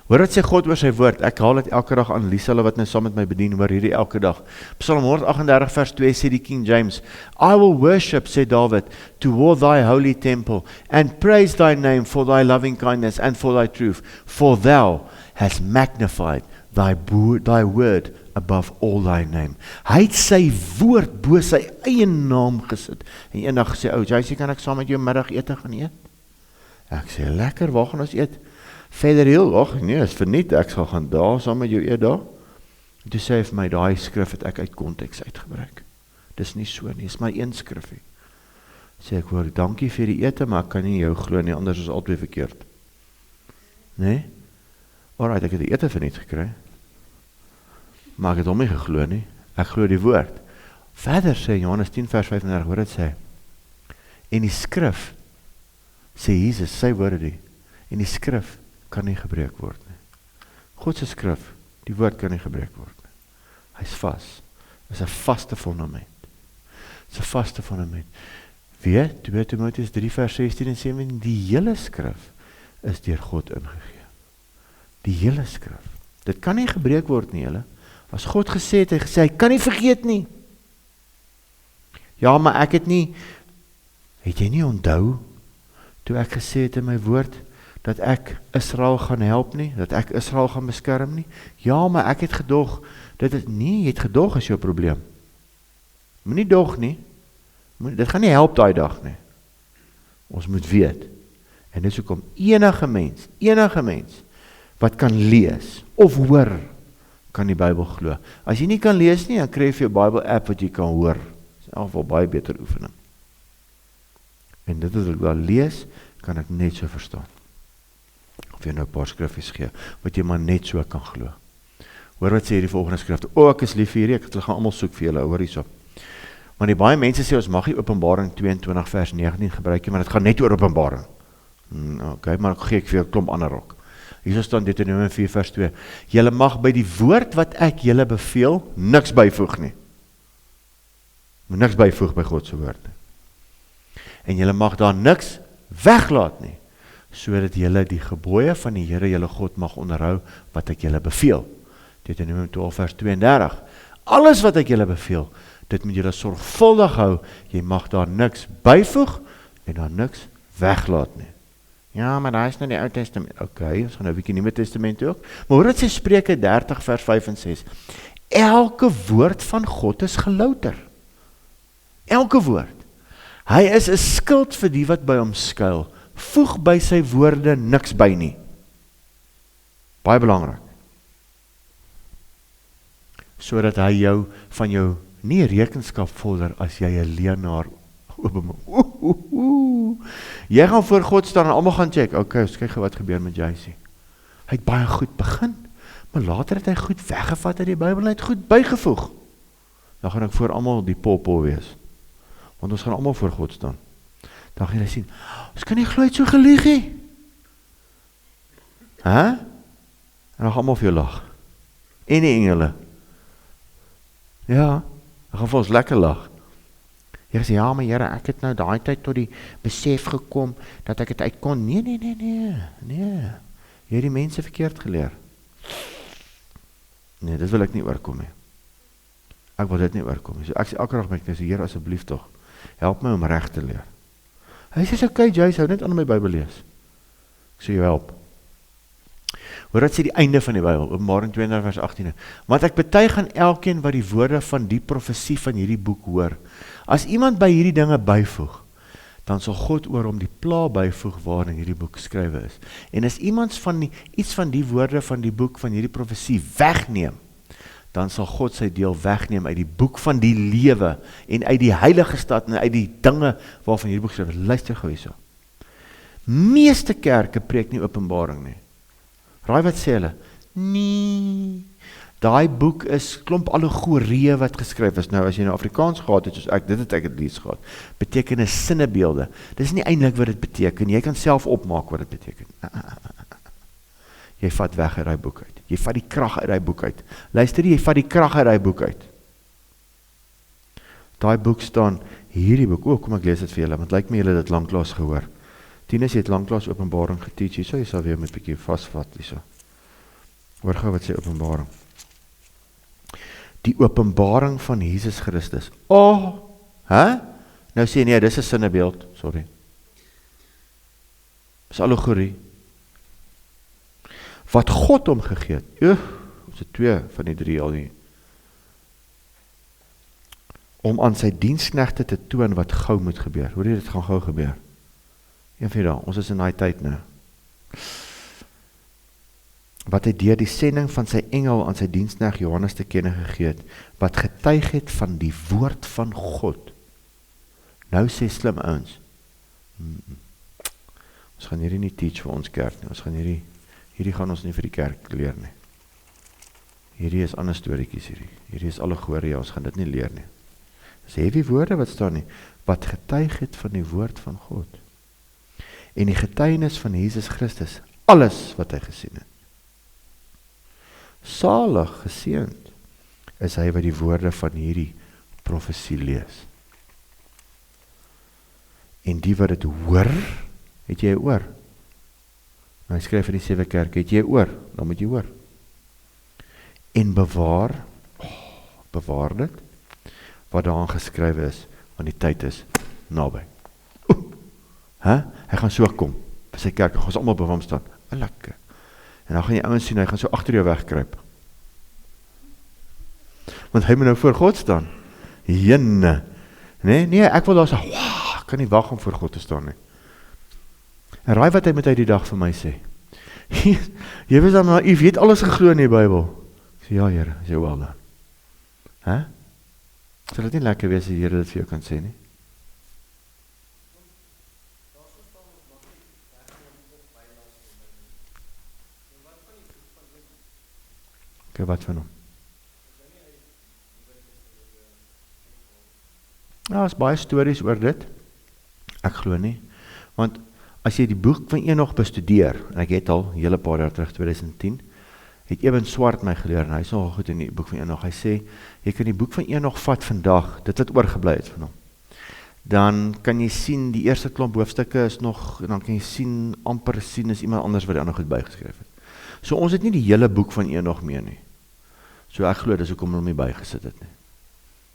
[SPEAKER 2] Hoor wat sê God oor sy woord, ek haal dit elke dag aan, Lisa, hulle wat nou saam met my bedien, hoor hierdie elke dag. Psalm 138 vers 2 sê die King James, I will worship, sê David, toward thy holy temple, and praise thy name for thy loving kindness and for thy truth, for thou hast magnified thy word above all thy name. Hy het sy woord bo sy eie naam gesit, en eendag gesê, JC, kan ek saam met jou middagete gaan eet? Ek sê, lekker, waar gaan ons eet? Verder heel, nee, is verniet, ek sal gaan daar, saam met jou eet daar. En toe sê hy vir my, daai skrif het ek uit konteks uitgebruik. Dis nie so nie, is maar een skrifie. Sê ek, hoor, dankie vir die ete, maar ek kan nie jou glo nie, anders is altyd verkeerd. Nee? Alright, ek het die ete verniet gekry. Maar ek het hom nie geglo nie, ek glo die woord. Verder sê Johannes 10 vers 35, hoor dit sê, en die skrif, sê Jesus, sy woorde die, en die skrif kan nie gebreek word nie. God se skrif, die woord kan nie gebreek word nie. Hy is vas. Is 'n vaste fundament. Is 'n vaste fundament. Weet, 2 Timoteus 3 vers 16 en 17, die hele skrif is deur God ingegee. Die hele skrif. Dit kan nie gebreek word nie, julle. As God gesê het, hy kan nie vergeet nie. Ja, maar ek het jy nie onthou, toe ek gesê het in my woord, dat ek Israel gaan help nie, dat ek Israel gaan beskerm nie. Ja, maar ek het gedog, jy het gedog is jou probleem. Moenie dog nie, dit gaan nie help daai dag nie. Ons moet weet, en dis hoekom enige mens, wat kan lees, of hoor, kan die Bybel glo. As jy nie kan lees nie, dan kry jy vir jou Bible app wat jy kan hoor. Dit is in elk geval baie beter oefening. En dit wat ek daar lees, kan ek net so verstaan. Of jy nou 'n paar skriffies gee, wat jy maar net so kan glo. Hoor wat sê hierdie volgende skrifte. Ek is lief vir hierdie, ek gaan almal soek vir julle, hoor hierso. Want die baie mense sê, ons mag nie Openbaring 22 vers 19 gebruik nie, maar dit gaan net oor Openbaring. Okay, maar ek gee vir jou 'n klomp ander ook. Hier staan Deuteronomium 4 vers 2. Julle mag by die woord wat ek julle beveel, niks byvoeg nie. Moet niks byvoeg by God se woord nie. En julle mag daar niks weglaat nie, sodat julle die gebooie van die Here julle God mag onderhou, wat ek julle beveel. Deuteronomium 12 vers 32. Alles wat ek julle beveel, dit moet julle sorgvuldig hou, jy mag daar niks byvoeg, en daar niks weglaat nie. Ja, maar daar is nou die Ou Testament. Okay, ons gaan nou 'n bietjie Nuwe Testament ook. Maar hoor wat sê Spreuke 30 vers 5 en 6. Elke woord van God is gelouter. Elke woord. Hy is 'n skild vir die wat by hom skuil. Voeg by sy woorde niks by nie. Baie belangrik. Sodat hy jou van jou nie rekenskap vorder as jy 'n leienaar openmaak. Jy gaan voor God staan en almal gaan check. Okay, ons kyk wat gebeur met JC. Hy het baie goed begin, maar later het hy goed weggevat uit die Bybel en hy het goed bygevoeg. Dan gaan ek voor almal die popo wees. Want ons gaan almal voor God staan. Dan gaan jy sien, ons kan nie glo so gelieg nie. En dan gaan almal vir jou lag. En die engele. Ja, dan gaan vir ons lekker lag. Jy sê, ja, maar Here, ek het nou daai tyd tot die besef gekom, dat ek het uit kon. Nee. Jy het die mense verkeerd geleer. Nee, dit wil ek nie oorkom nie. Ek wil dit nie oorkom nie. So ek sê elke dag met my, sê, Here, asseblief tog, help my om reg te leer. Hy sê, okay, Jay, hou net aan my Bybel lees. Ek sê, jou help. Hoor wat sê die einde van die Bybel, Openbaring 22 vers 18. Want ek betuig aan elkeen wat die woorde van die profesie van hierdie boek hoor. As iemand by hierdie dinge byvoeg, dan sal God oor hom die pla byvoeg waarin hierdie boek geskrywe is. En as iemand iets van die woorde van die boek van hierdie profesie wegneem, dan sal God sy deel wegneem uit die boek van die lewe en uit die heilige stad en uit die dinge waarvan hierdie boek geskrywe is. Luister gou hierso. Meeste kerke preek nie Openbaring nie. Raai wat sê hulle? Nee. Daai boek is klomp allegorieë wat geskryf is. Nou as jy nou Afrikaans gehad het, soos ek, dit het ek het lees gehad, beteken 'n sinnebeelde. Dis nie eintlik wat dit beteken. Jy kan self opmaak wat dit beteken. Jy vat weg uit daai boek uit. Jy vat die krag uit daai boek uit. Luister, jy vat die krag uit daai boek uit. Daai boek staan, hierdie boek, kom ek lees dit vir julle, want lyk my julle dit lanklaas gehoor. Tinus het lanklaas Openbaring geteach, hierso, jy sal weer met 'n bietjie vasvat hierso. Hoor gou wat sê Openbaring. Die openbaring van Jesus Christus. Nou sê nee, dis 'n sinnebeeld, sorry. Dis allegorie. Wat God hom gegee het. Ons het 2 van die 3 al nie. Om aan sy diensknegte te toon wat gou moet gebeur. Hoor jy, dit gaan gou gebeur. Een van die ons is in daai tyd nou. Wat hy deur die sending van sy engel aan sy diensknegt Johannes te kenne gegee het, wat getuig het van die woord van God. Nou sê slim ouens, ons gaan hierdie nie teach vir ons kerk nie, ons gaan hierdie gaan ons nie vir die kerk leer nie. Hierdie is ander storieetjies hierdie is allegorie, ons gaan dit nie leer nie. Dis heavy woorde wat staan nie, wat getuig het van die woord van God. En die getuienis van Jesus Christus, alles wat hy gesien het. Salig, geseënd, is hy wat die woorde van hierdie profesie lees. En die wat dit hoor, het jy oor? Nou, hy skryf in die 7 kerk, het jy oor? Dan moet jy hoor. En bewaar dit, wat daarin geskrywe is, want die tyd is naby. Hy gaan so kom, by sy kerk, gaan ons allemaal by hom staan, lekker. En dan gaan jy ouens sien, hy gaan so agter jou wegkruip. Want hy moet nou voor God staan. Jenne. Nee, ek wil daar sê, ek kan nie wag om voor God te staan nie. En raai wat hy met hy die dag vir my sê. Jy weet dan, jy weet alles geglo in die Bybel. Ek sê, Sê ja, Here, is jou wil dan. Hè? Sal dit nie lekker wees as die Here dit vir jou kan sê nie? Okay, wat van hom? Ja, is baie stories oor dit. Ek glo nie. Want as jy die boek van Enoch bestudeer, en ek het al hele paar jaar terug, 2010, het Eben Swart my geleer, en hy is nogal goed in die boek van Enoch. Hy sê, jy kan die boek van Enoch vat vandag, dit wat oorgebly het van hom. Dan kan jy sien, die eerste klomp hoofstukke is nog, dan kan jy sien, amper sien, is iemand anders wat die ander goed bygeskryf het. So ons het nie die hele boek van Enoch meer nie. So ek glo, dis hoekom hom nie bygesit het nie.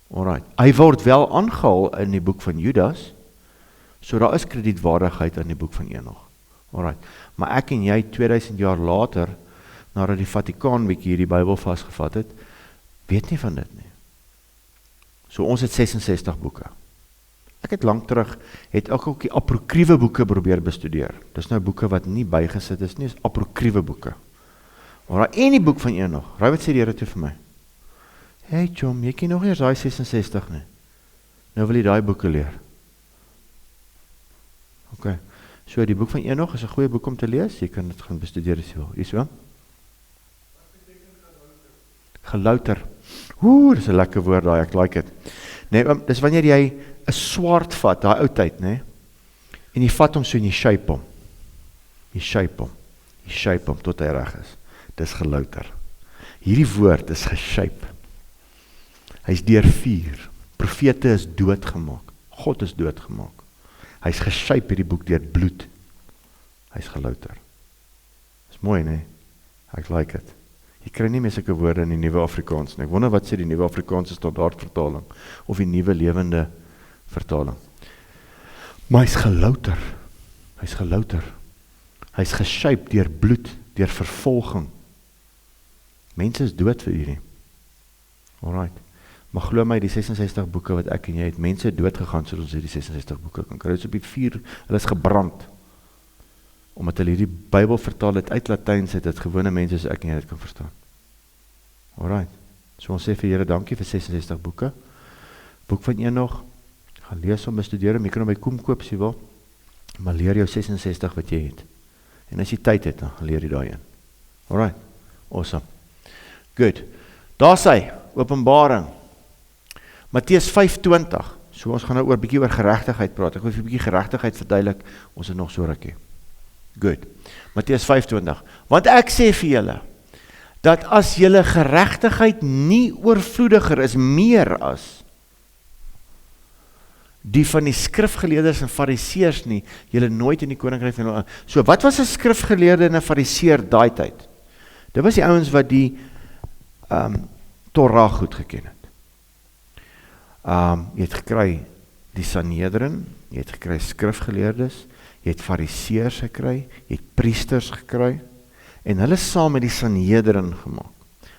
[SPEAKER 2] Alright. Hy word wel aangehaal in die boek van Judas, so daar is kredietwaardigheid in die boek van Enoch. Alright. Maar ek en jy 2000 jaar later, nadat die Vatikaan bietjie hierdie Bybel vasgevat het, weet nie van dit nie. So ons het 66 boeke. Ek het lank terug, het ook die apokriewe boeke probeer bestudeer. Dis nou boeke wat nie bygesit is nie, is apokriewe boeke. Alright, en die boek van Enoch. Raai wat sê die Here toe vir my? Hey chom, jy ken nog eers daai 66 nie. Nou wil jy daai boeke leer. Ok, so die boek van Enoch is 'n goeie boek om te lees. Jy kan dit gaan bestudeer as jy wil. Is so? Gelouter. Dis 'n lekker woord daai, ek like dit. Nee, dis wanneer jy 'n swaard vat, daai ou tyd, nê? En jy vat hom so en jy shape hom. Jy shape hom tot hy reg is. Dis gelouter. Hierdie woord is geshape. Hy's deur vuur. Profete is doodgemaak. God is doodgemaak. Hy's geshape hierdie boek deur bloed. Hy's gelouter. Dis mooi, né? Ek like dit. Jy kry nie meer sulke woorde in die Nuwe Afrikaans nie. Ek wonder wat sê die Nuwe Afrikaanse standaardvertaling of die Nuwe Lewende vertaling. Maar hy's gelouter. Hy's geshape deur bloed, deur vervolging. Mense is dood vir hierdie. Alright. Maar glo my, die 66 boeke wat ek en jy het, mense dood gegaan sodat ons hierdie 66 boeke kan kry. Dit is op die vuur, hulle is gebrand. Omdat hulle hierdie Bybel vertaal het uit Latyns het, dit gewone mense soos ek en jy dit kan verstaan. Alright. So ons sê vir Here dankie vir 66 boeke. Boek van Enoch, gaan lees hom, bestudeer hom, jy kan hom by Koem koop as jy wil, maar leer jou 66 wat jy het. En as jy tyd het, dan leer jy daai een. Alright. Awesome. Good. Daar sê, Openbaring. Matteus 5:20. So ons gaan nou bietjie oor geregtigheid praat. Ek wil vir 'n bietjie geregtigheid verduidelik. Ons het nog so rukkie. Good. Matteus 5:20. Want ek sê vir julle dat as julle geregtigheid nie oorvloediger is meer as die van die skrifgeleerders en fariseërs nie, julle nooit in die koninkryk van hulle. So wat was 'n skrifgeleerde en 'n fariseer daai tyd? Dit was die ouens wat die Torah goed geken het. Jy het gekry die Sanhedrin, jy het gekry skrifgeleerdes, jy het fariseërs gekry, jy het priesters gekry, en hulle saam met die Sanhedrin gemaak.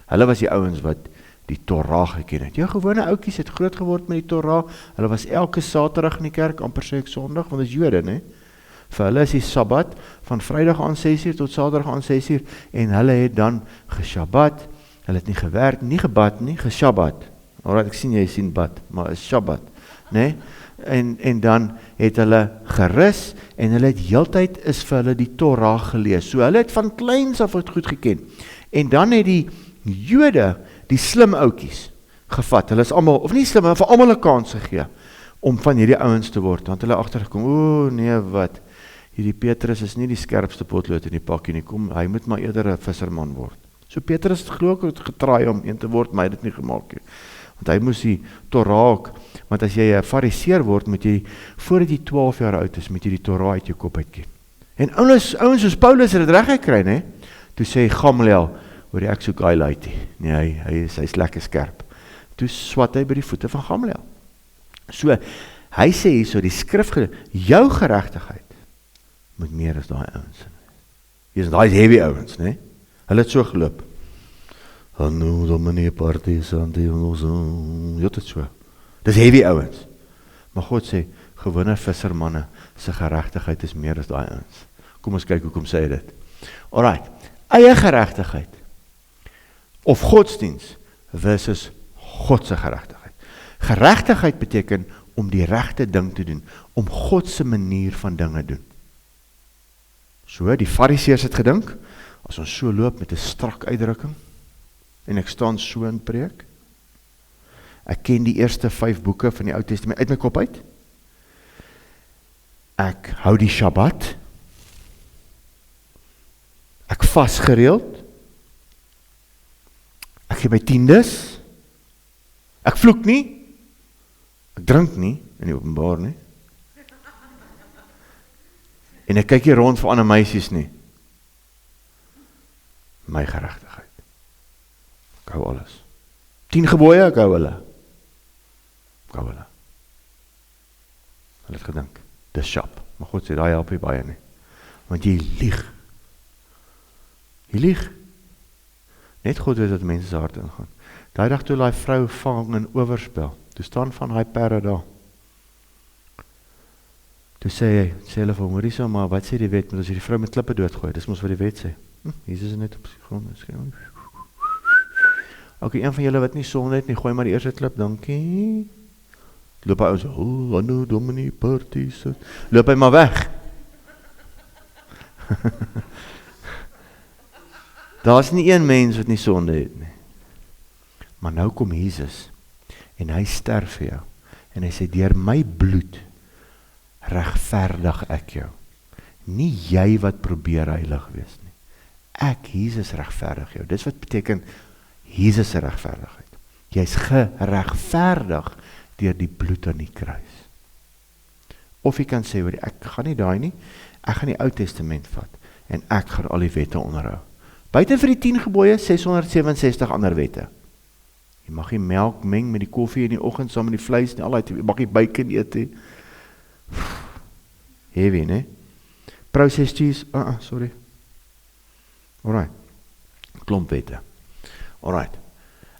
[SPEAKER 2] Hulle was die ouens wat die Torah geken het. Jou gewone ouetjies het groot geword met die Torah, hulle was elke Saterdag in die kerk, amper sê ek Sondag, want dit is Jode, né? Vir hulle is die Sabbat van Vrydag aan 6:00 tot Saterdag aan 6:00, en hulle het dan geshabbat, hulle het nie gewerk, nie gebad nie, geshabbat. Alright, ek sien jy sien bad, maar is Shabbat, né? En dan het hulle gerus, en hulle het heeltyd is vir hulle die Torah gelees. So hulle het van kleins af goed geken. En dan het die Jode, die slim ouetjies, gevat. Hulle is almal, of nie slim, maar vir almal 'n kans gegee, om van hierdie ouens te word. Want hulle agtergekom, nee wat, hierdie Petrus is nie die skerpste potlood in die pakkie nie, kom, hy moet maar eerder 'n visserman word. So Petrus het glo ek getraai om een te word, maar hy het dit nie gemaak nie. Want hy moes die Torah ook, want as jy 'n fariseer word, moet jy, voordat jy 12 jaar oud is, moet jy die Torah uit jou kop uitken. En ouens soos Paulus het dit reg gekry, né? Toe sê Gamaliel, hoor ek soek highlightie. Nee, hy's lekker skerp. Toe swat hy by die voete van Gamaliel. So, hy sê hier so, die skrif, jou geregtigheid moet meer as daai ouens. Hier daai heavy ouens, né? Hulle het so geloop. Hallo, dan meneer parties aan die ons. Ja, dit so. Dis heavy ouens. Maar God sê, gewone vissermanne se geregtigheid is meer as daai ouens. Kom ons kyk hoekom sê hy dit. Alright. Eie geregtigheid. of godsdiens versus God se geregtigheid. Geregtigheid beteken om die regte ding te doen, om God se manier van dinge doen. So, die Fariseërs het gedink, as ons so loop met 'n strak uitdrukking, en ek staan so in preek, ek ken die eerste 5 boeke van die Ou Testament uit my kop uit, ek hou die Shabbat, ek vas gereeld, ek gee my tiendes, ek vloek nie, ek drink nie, in die openbaar nie, en ek kyk hier rond vir ander meisies nie, my geregtigheid, ek hou alles, 10 gebooie, ek hou hulle, hulle het gedink, dis sharp, maar God sê, daai help jy baie nie, want jy lieg, net God weet wat mense se hart ingaan, daai dag toe die vrou vang en oorspel, toe staan van hy perre daar, toe sê hulle vir hom, Marisa, maar wat sê die wet, moet ons die vrou met klippe doodgooi, dis mos wat die wet sê, Jesus is net op die grond, ok, een van julle wat nie sonde het nie, gooi maar die eerste klip, dankie, loop hy ons, Anno Domini Parties, loop hy maar weg, daar is nie een mens wat nie sonde het nie, maar nou kom Jesus, en hy sterf vir jou, en hy sê, deur my bloed, regverdig ek jou, nie jy wat probeer heilig wees nie, ek, Jesus, regverdig jou, dis wat beteken, Jesus se regverdigheid, jy is geregverdig, deur die bloed aan die kruis, of jy kan sê, ek gaan nie daai nie, ek gaan die Ou Testament vat, en ek gaan al die wette onderhou, buiten vir die 10 gebooie, 667 ander wette, jy mag nie melk meng met die koffie in die oggend, saam met die vleis, nie, jy mag nie bacon eet nie, heavy, ne? Processed cheese, sorry. Alright. Klomp wette. Alright.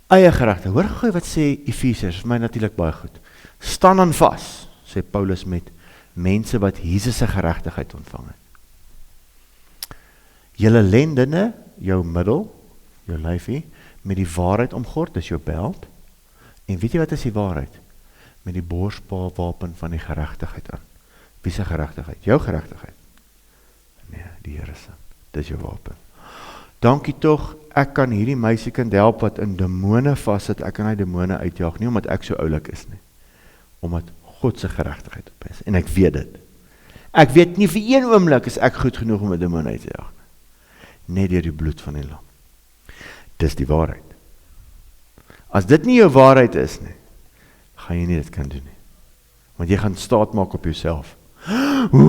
[SPEAKER 2] Eie geregtigheid. Hoor gou wat sê Efesiërs, vir my natuurlik baie goed. Staan dan vas, sê Paulus met mense wat Jesus se geregtigheid ontvang het. Julle lendene, jou middel, jou lyfie, met die waarheid omgord, dis jou beld. En weet jy wat is die waarheid? Met die borsbaalwapen van die geregtigheid aan. Wie se geregtigheid? Jou geregtigheid? Nee, die Here se. Dis jou wapen. Dankie tog, ek kan hierdie meisiekind help wat in demone vassit, ek kan hy demone uitjaag, nie omdat ek so oulik is nie, omdat God se geregtigheid op is, en ek weet dit. Ek weet nie vir een oomblik is ek goed genoeg om 'n demon uit te jaag nie, net deur die bloed van die lam. Dis die waarheid. As dit nie jou waarheid is nie, gaan jy nie dit kan doen nie, want jy gaan staat maak op jouself.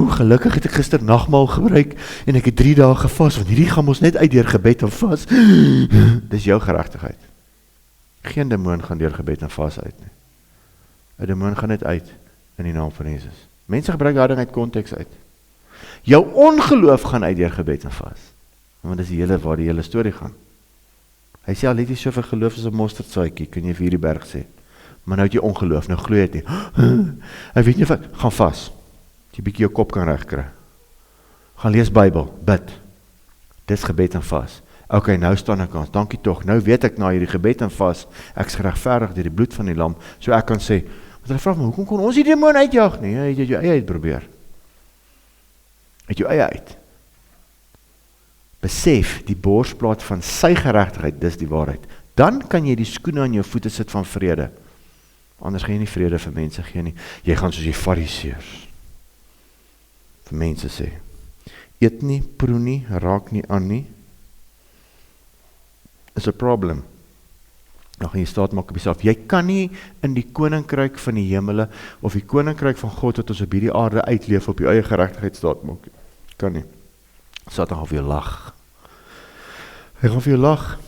[SPEAKER 2] Gelukkig het ek gister nagmaal gebruik en ek het 3 dae gevas, want hierdie gaan ons net uit deur gebed en vas. Dis jou geregtigheid. Geen demoon gaan deur gebed en vas uit nie. 'n Demoon gaan net uit in die naam van Jesus. Mense gebruik daai ding uit konteks uit. Jou ongeloof gaan uit deur gebed en vas. Want dis die hele waar die hele storie gaan. Hy sê al het jy soveel geloof as 'n mosterdsaadjie, kan jy vir hierdie berg sê. Maar nou het jy ongeloof, nou glo jy dit nie. Hy weet nie wat, gaan vas. Jy bietjie jou kop kan regkry. Gaan lees Bybel, bid. Dis gebed en vas. Ok, nou staan ek aan, dankie tog, nou weet ek na hierdie gebed en vas, ek is geregverdig deur die bloed van die lam, so ek kan sê, want hulle vra my, hoekom kon ons die demoon uitjaag nie? Jy het jou eie uitprobeer. Het jou eie uit. Besef die borsplaat van sy geregtigheid, dis die waarheid. Dan kan jy die skoene aan jou voete sit van vrede. Anders gaan jy nie vrede vir mense gee nie. Jy gaan soos die Fariseërs vir mense sê, eet nie, proe nie, raak nie aan nie, is 'n probleem. Dan gaan jy staat maak op jouself. Jy kan nie in die koninkryk van die hemele, of die koninkryk van God wat ons op hierdie aarde uitleef, op jou eie geregtigheid staat maak. Kan nie. Satan gaan vir jou lag. Hy gaan vir jou lag.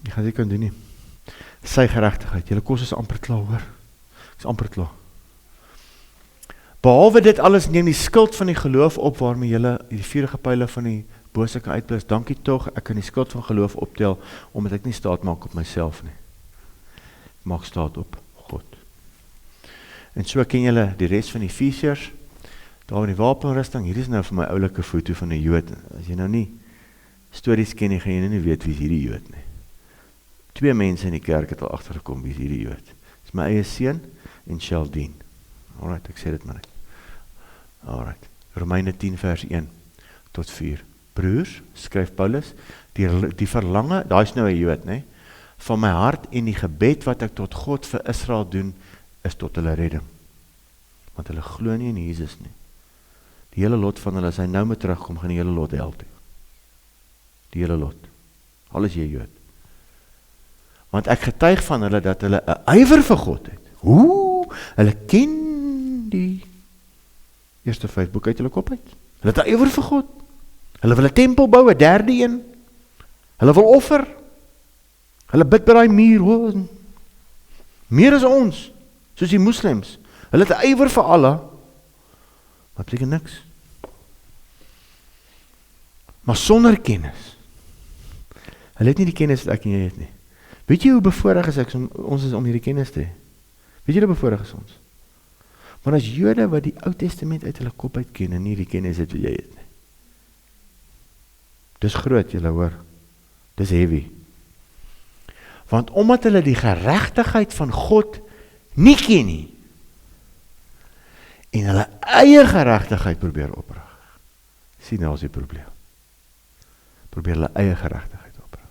[SPEAKER 2] Jy gaan dit kan doen nie. Sy geregtigheid. Julle kos is amper klaar, hoor. Is amper klaar. Behalwe dit alles neem die skuld van die geloof op, waarmee julle die vuurige pyle van die bose kan uitblus. Dankie tog, ek kan die skuld van geloof optel, omdat ek nie staat maak op myself nie. Ek maak staat op God. En so ken julle die res van die Efesiërs, daar in die wapenrusting. Hier is nou vir my oulike foto van 'n Jood. As jy nou nie stories ken nie, gaan jy nie weet wie is hierdie Jood nie. 2 mense in die kerk het al agtergekom, wie is hierdie Jood? Dis my eie seun en Sheldine. Alright, ek sê dit maar net. Alright, Romeine 10 vers 1 tot 4. Broers, skryf Paulus, die verlange, daar is nou 'n Jood, né? Van my hart en die gebed wat ek tot God vir Israel doen, is tot hulle redding. Want hulle glo nie in Jesus nie. Die hele lot van hulle, as hy nou moet terugkom, gaan die hele lot hel toe. Die hele lot. Al is jy Jood. Want ek getuig van hulle dat hulle 'n ywer vir God het. Hulle ken die eerste 5 boeke uit hulle kop uit. Hulle het 'n ywer vir God. Hulle wil 'n tempel bou, 'n derde een. Hulle wil offer. Hulle bid by daai muur. Meer as ons, soos die moslems. Hulle het 'n ywer vir Allah. Maar beteken niks. Maar sonder kennis. Hulle het nie die kennis wat ek en jy het nie. Weet jy hoe bevoorreg is ons is om hierdie kennis te hê? Weet jy hoe bevoorreg is ons? Maar as Jode wat die Ou Testament uit hulle kop uit ken en nie die kennis het wat jy het nie. Dis groot, julle hoor. Dis heavy. Want omdat hulle die geregtigheid van God nie ken nie, en hulle eie geregtigheid probeer oprig. Sien nou is die probleem. Probeer hulle eie geregtigheid oprig.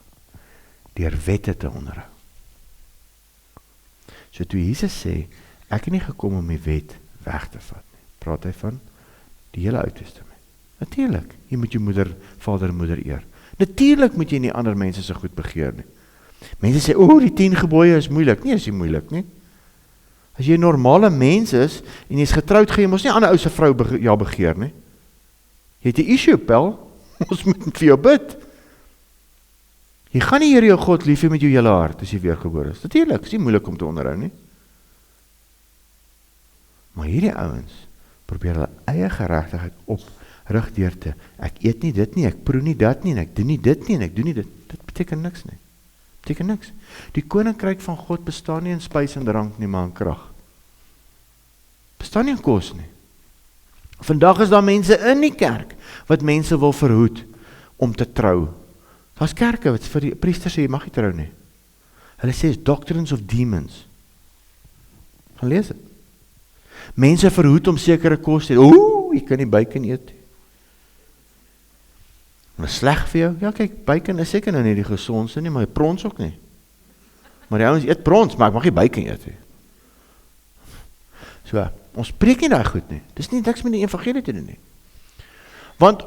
[SPEAKER 2] Deur wette te onderhou. So toe Jesus sê, ek het nie gekom om die wet weg te vat nie. Praat hy van die hele Ou Testament. Natuurlik, jy moet jou vader en moeder eer. Natuurlik moet jy nie ander mense se goed begeer nie. Mense sê, die 10 gebooie is moeilik. Nee, is nie moeilik nie. As jy 'n normale mens is, en jy is getroud, gaan jy mos nie 'n ander ou se vrou begeer nie. Jy het 'n issue, pel. Ons moet vir jou bid. Jy gaan nie Here jou God lief hê met jou hele hart, as jy weergebore is. Natuurlik, is nie moeilik om te onderhou nie. Maar hierdie ouens, probeer hulle eie geregtigheid oprig deur te, ek eet nie dit nie, ek proe nie dat nie, en ek doen nie dit nie, en ek doen nie dit. Dit beteken niks nie. Beteken niks. Die koninkryk van God bestaan nie in spys en drank nie, maar in krag. Bestaan nie in kos nie. Vandag is daar mense in die kerk wat mense wil verhoed om te trou. Daar's kerke wat vir die priesters sê jy mag nie trou nie. Hulle sê is doctrines of demons. Gaan lees dit. Mense verhoed om sekere kos te eet. Jy kan nie bacon eet nie. Maar sleg vir jou? Ja, kyk, bacon is seker nou nie die gesondste nie, maar prons ook nie. Maar die ouens eet prons, maar ek mag nie bacon eet nie. So, ons preek nie daai goed nie. Dis nie niks met die evangelie te doen nie. Want,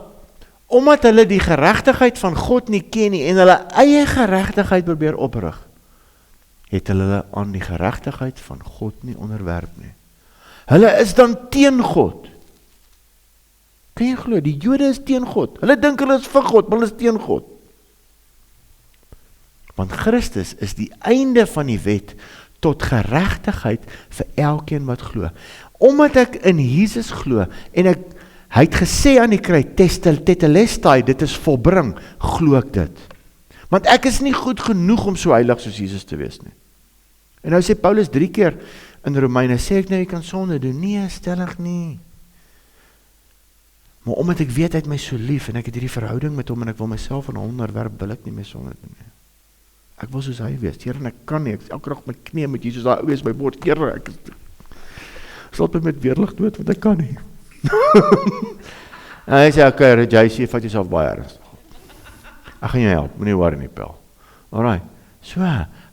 [SPEAKER 2] omdat hulle die geregtigheid van God nie ken nie, en hulle eie geregtigheid probeer oprig, het hulle aan die geregtigheid van God nie onderwerp nie. Hulle is dan teen God. Kan jy glo, die Jode is teen God. Hulle dink hulle is vir God, maar hulle is teen God. Want Christus is die einde van die wet tot geregtigheid vir elkeen wat glo. Omdat ek in Jesus glo, en hy het gesê aan die kruis, tetelestai, dit is volbring, glo ek dit. Want ek is nie goed genoeg om so heilig soos Jesus te wees nie. En nou sê Paulus 3 keer in Romeine, sê ek nou jy kan sonde doen? Nee, stellig nie. Maar omdat ek weet hy het my so lief, en ek het hierdie verhouding met hom, en ek wil myself aan hom onderwerp, wil ek nie meer sonde doen nie. Ek wil soos hy wees, Here, en ek kan nie, ek elke dag my knie met Jesus, daar wees my woord, Here, ek sal met weerlig dood, want ek kan nie. En hy sê, okay, JC, vat jouself baie ernstig. Ek gaan jou help, moenie worry nie, pel. Alright, so,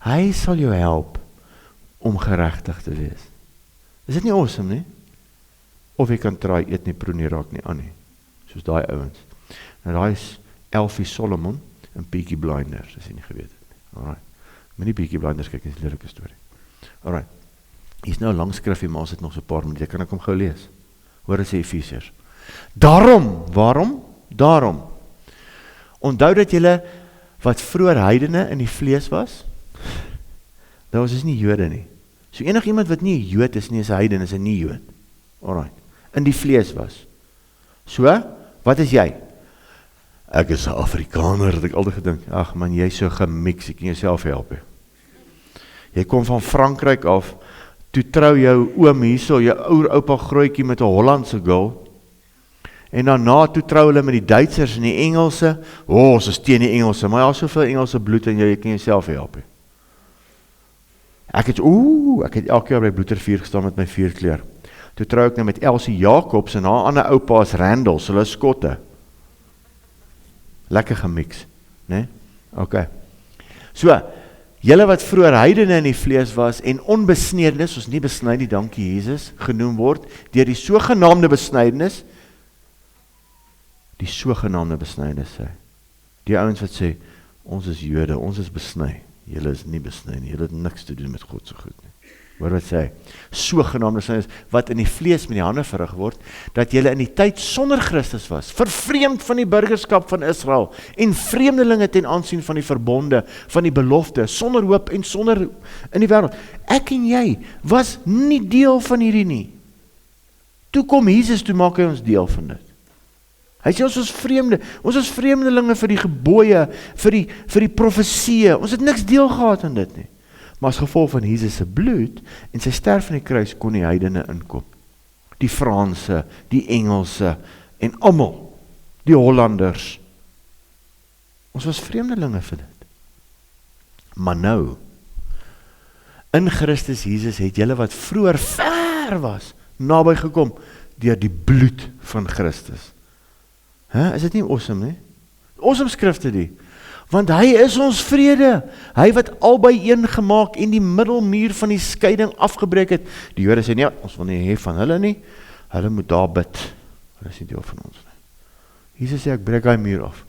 [SPEAKER 2] hy sal jou help om geregtig te wees. Is dit nie awesome nie? Of jy kan try, eet nie, proe nie, raak nie aan nie. Soos daai ouens. Nou daai is Elfie Solomon en Peaky Blinders, as jy nie geweet het nie. Alright. Met die Peaky Blinders kyk, is 'n leuke storie. Alright. Hier is nou 'n lang skrifgie, maar ons het nog so 'n paar minute, kan ek hom gou lees? Hoor as sê Efesiërs. Daarom. Onthou dat julle wat vroeër heidene in die vlees was, daar was nie Jode nie. So enig iemand wat nie 'n Jood is nie, is 'n heiden, is 'n nie Jood. Alright. In die vlees was. So, wat is jy? Ek is 'n Afrikaner, het ek altyd gedink. Ag man, jy is so gemix, ek kan jouself help. Jy kom van Frankryk af, toe trou jou oom hierso, jou oupa grootjie met 'n Hollandse girl. En daarna toe trou hulle met die Duitsers en die Engelse. Ons is teen die Engelse, maar daar is soveel Engelse bloed in jou, jy kan jouself help. Ek het elke jaar by Bloedervuur gestaan met my vuurkleur. Toe trou ek nou met Elsie Jacobs en haar ander oupa is Randall, hulle is Skotte. Lekker gemix, né? Okay. So, julle wat vroeër heidene in die vlees was en onbesnedenis, ons nie besny nie, dankie Jesus, genoem word, deur die sogenaamde besnydenis, sê. Die ouens wat sê, ons is Jode, ons is besny, julle is nie besny nie, julle het niks te doen met God so goed nie. Hoor wat sê hy, sogenaamde besnydenis, wat in die vlees met die hande verrig word, dat julle in die tyd sonder Christus was, vervreemd van die burgerskap van Israel, en vreemdelinge ten aansien van die verbonde, van die belofte, sonder hoop en sonder in die wêreld. Ek en jy was nie deel van hierdie nie. Toe kom Jesus, toe maak hy ons deel van dit. Hy sê ons is vreemdelinge vir die gebooie, vir die profeseë, ons het niks deel gehad aan dit nie. Maar as gevolg van Jesus se bloed en sy sterf aan die kruis kon die heidene inkom. Die Franse, die Engelse en almal, die Hollanders. Ons was vreemdelinge vir dit. Maar nou, in Christus Jesus het julle wat vroeër ver was, naby gekom deur die bloed van Christus. Is dit nie awesome nie? Awesome skrifte die. Want hy is ons vrede. Hy wat albei een gemaak en die middelmuur van die skeiding afgebreek het. Die Jode sê, nee, ons wil nie hê van hulle nie. Hulle moet daar bid. Hulle is nie deel van ons nie. Jesus sê, ek breek hy muur af.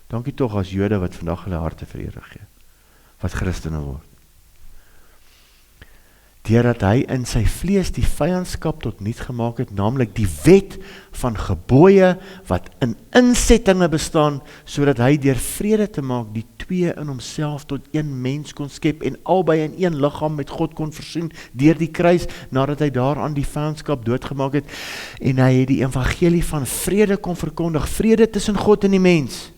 [SPEAKER 2] Dankie tog as Jode wat vandag hulle harte vir Here gee. Wat Christene word. Deurdat hy in sy vlees die vyandskap tot niet gemaak het, naamlik die wet van gebooie wat in insettinge bestaan, sodat hy deur vrede te maak die twee in homself tot een mens kon skep en albei in een liggaam met God kon versoen deur die kruis, nadat hy daaraan die vyandskap doodgemaak het, en hy het die evangelie van vrede kon verkondig, vrede tussen God en die mens.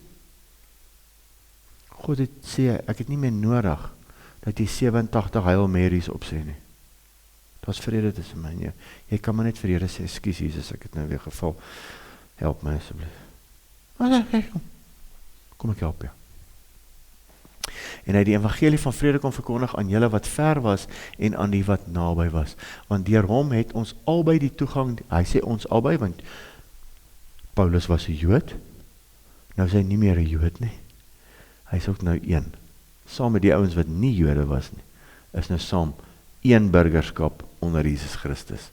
[SPEAKER 2] God het sê, ek het nie meer nodig dat jy 87 Hail Marys opsê nie. Daar's vrede tussen my en jou. Jy kan maar net vir Here sê, ekskuus Jesus, ek het nou weer geval. Help my asseblief. Kom ek help jou. En hy die evangelie van vrede kon verkondig aan julle wat ver was en aan die wat naby was. Want deur hom het ons albei die toegang, hy sê ons albei, want Paulus was 'n Jood, nou is hy nie meer 'n Jood nie. Hy is ook nou een. Saam met die ouens wat nie Jode was nie, is nou saam een burgerskap onder Jesus Christus.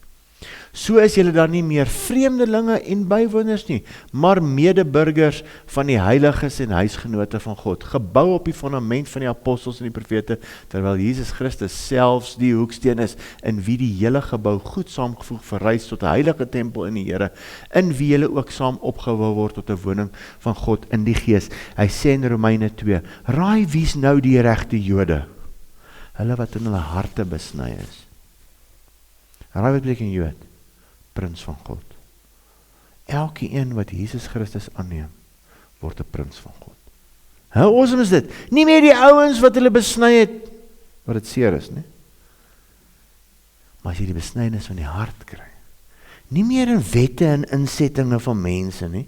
[SPEAKER 2] So is julle dan nie meer vreemdelinge en bywoners nie, maar medeburgers van die heiliges en huisgenote van God, gebou op die fundament van die apostels en die profete, terwyl Jesus Christus selfs die hoeksteen is, in wie die hele gebou goed saamgevoeg verrys tot 'n heilige tempel in die Here, in wie julle ook saam opgebou word tot 'n woning van God in die Gees. Hy sê in Romeine 2, raai wie's nou die regte Jode? Hulle wat in hulle harte besny is. Raai wat beteken Jood? Prins van God. Elke een wat Jesus Christus aanneem, word 'n prins van God. Hoe awesome is dit? Nie meer die ouens wat hulle besny het, wat dit seer is, nie? Maar as jy die besnydenis van die hart kry, nie meer in wette en insettinge van mense nie,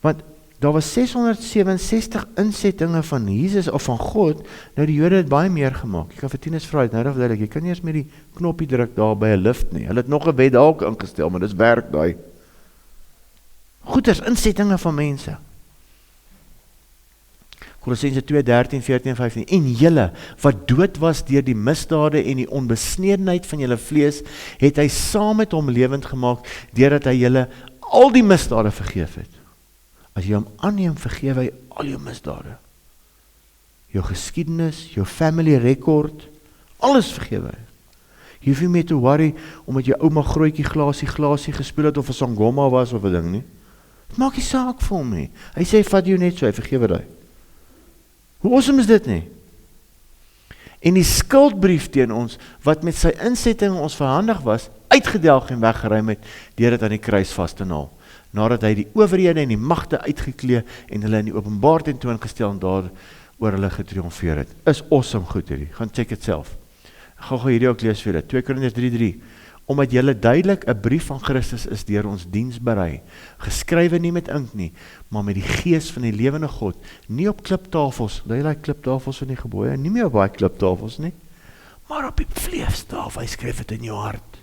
[SPEAKER 2] want daar was 667 insettinge van Jesus of van God, nou die Jode het baie meer gemaak. Ek kan vir Tinus vra, nou verduidelik, jy kan nie eens met die knoppie druk daar by 'n lift nie. Hulle het nog 'n wet daar ook ingestel, maar dis werk daai. Goeders, insettinge van mense. Kolossense 2, 13, 14 en 15. En julle, wat dood was deur die misdade en die onbesnedenheid van julle vlees, het hy saam met hom lewend gemaak, deurdat hy julle al die misdade vergeef het. As jy hom aanneem, vergeef hy al jou misdade. Jou geskiedenis, jou family record, alles vergeef hy. Jy hoef nie meer te worry, omdat jou ouma grootjie glasie gespeel het, of 'n sangoma was, of 'n ding nie. Het maak nie saak vir hom nie. Hy sê, vat jou net so, hy vergeef hy. Hoe awesome is dit nie? En die skuldbrief teen ons, wat met sy insetting ons verhandig was, uitgedelg en weggeruim het, deur dit aan die kruis vas te naal. Nadat hy die owerhede en die magte uitgeklee en hulle in die openbaar tentoongestel en daar oor hulle getriomfeer het. Is awesome goed hierdie, gaan check het self. Gaan hierdie ook lees vir julle, 2 Korintiërs 3:3. Omdat julle duidelik 'n brief van Christus is deur ons diens berei, geskrywe nie met ink nie, maar met die gees van die lewende God, nie op kliptafels, daai kliptafels van die gebooie, nie meer op baie kliptafels nie, Maar op die vleefstaaf, hy skryf dit in jou hart.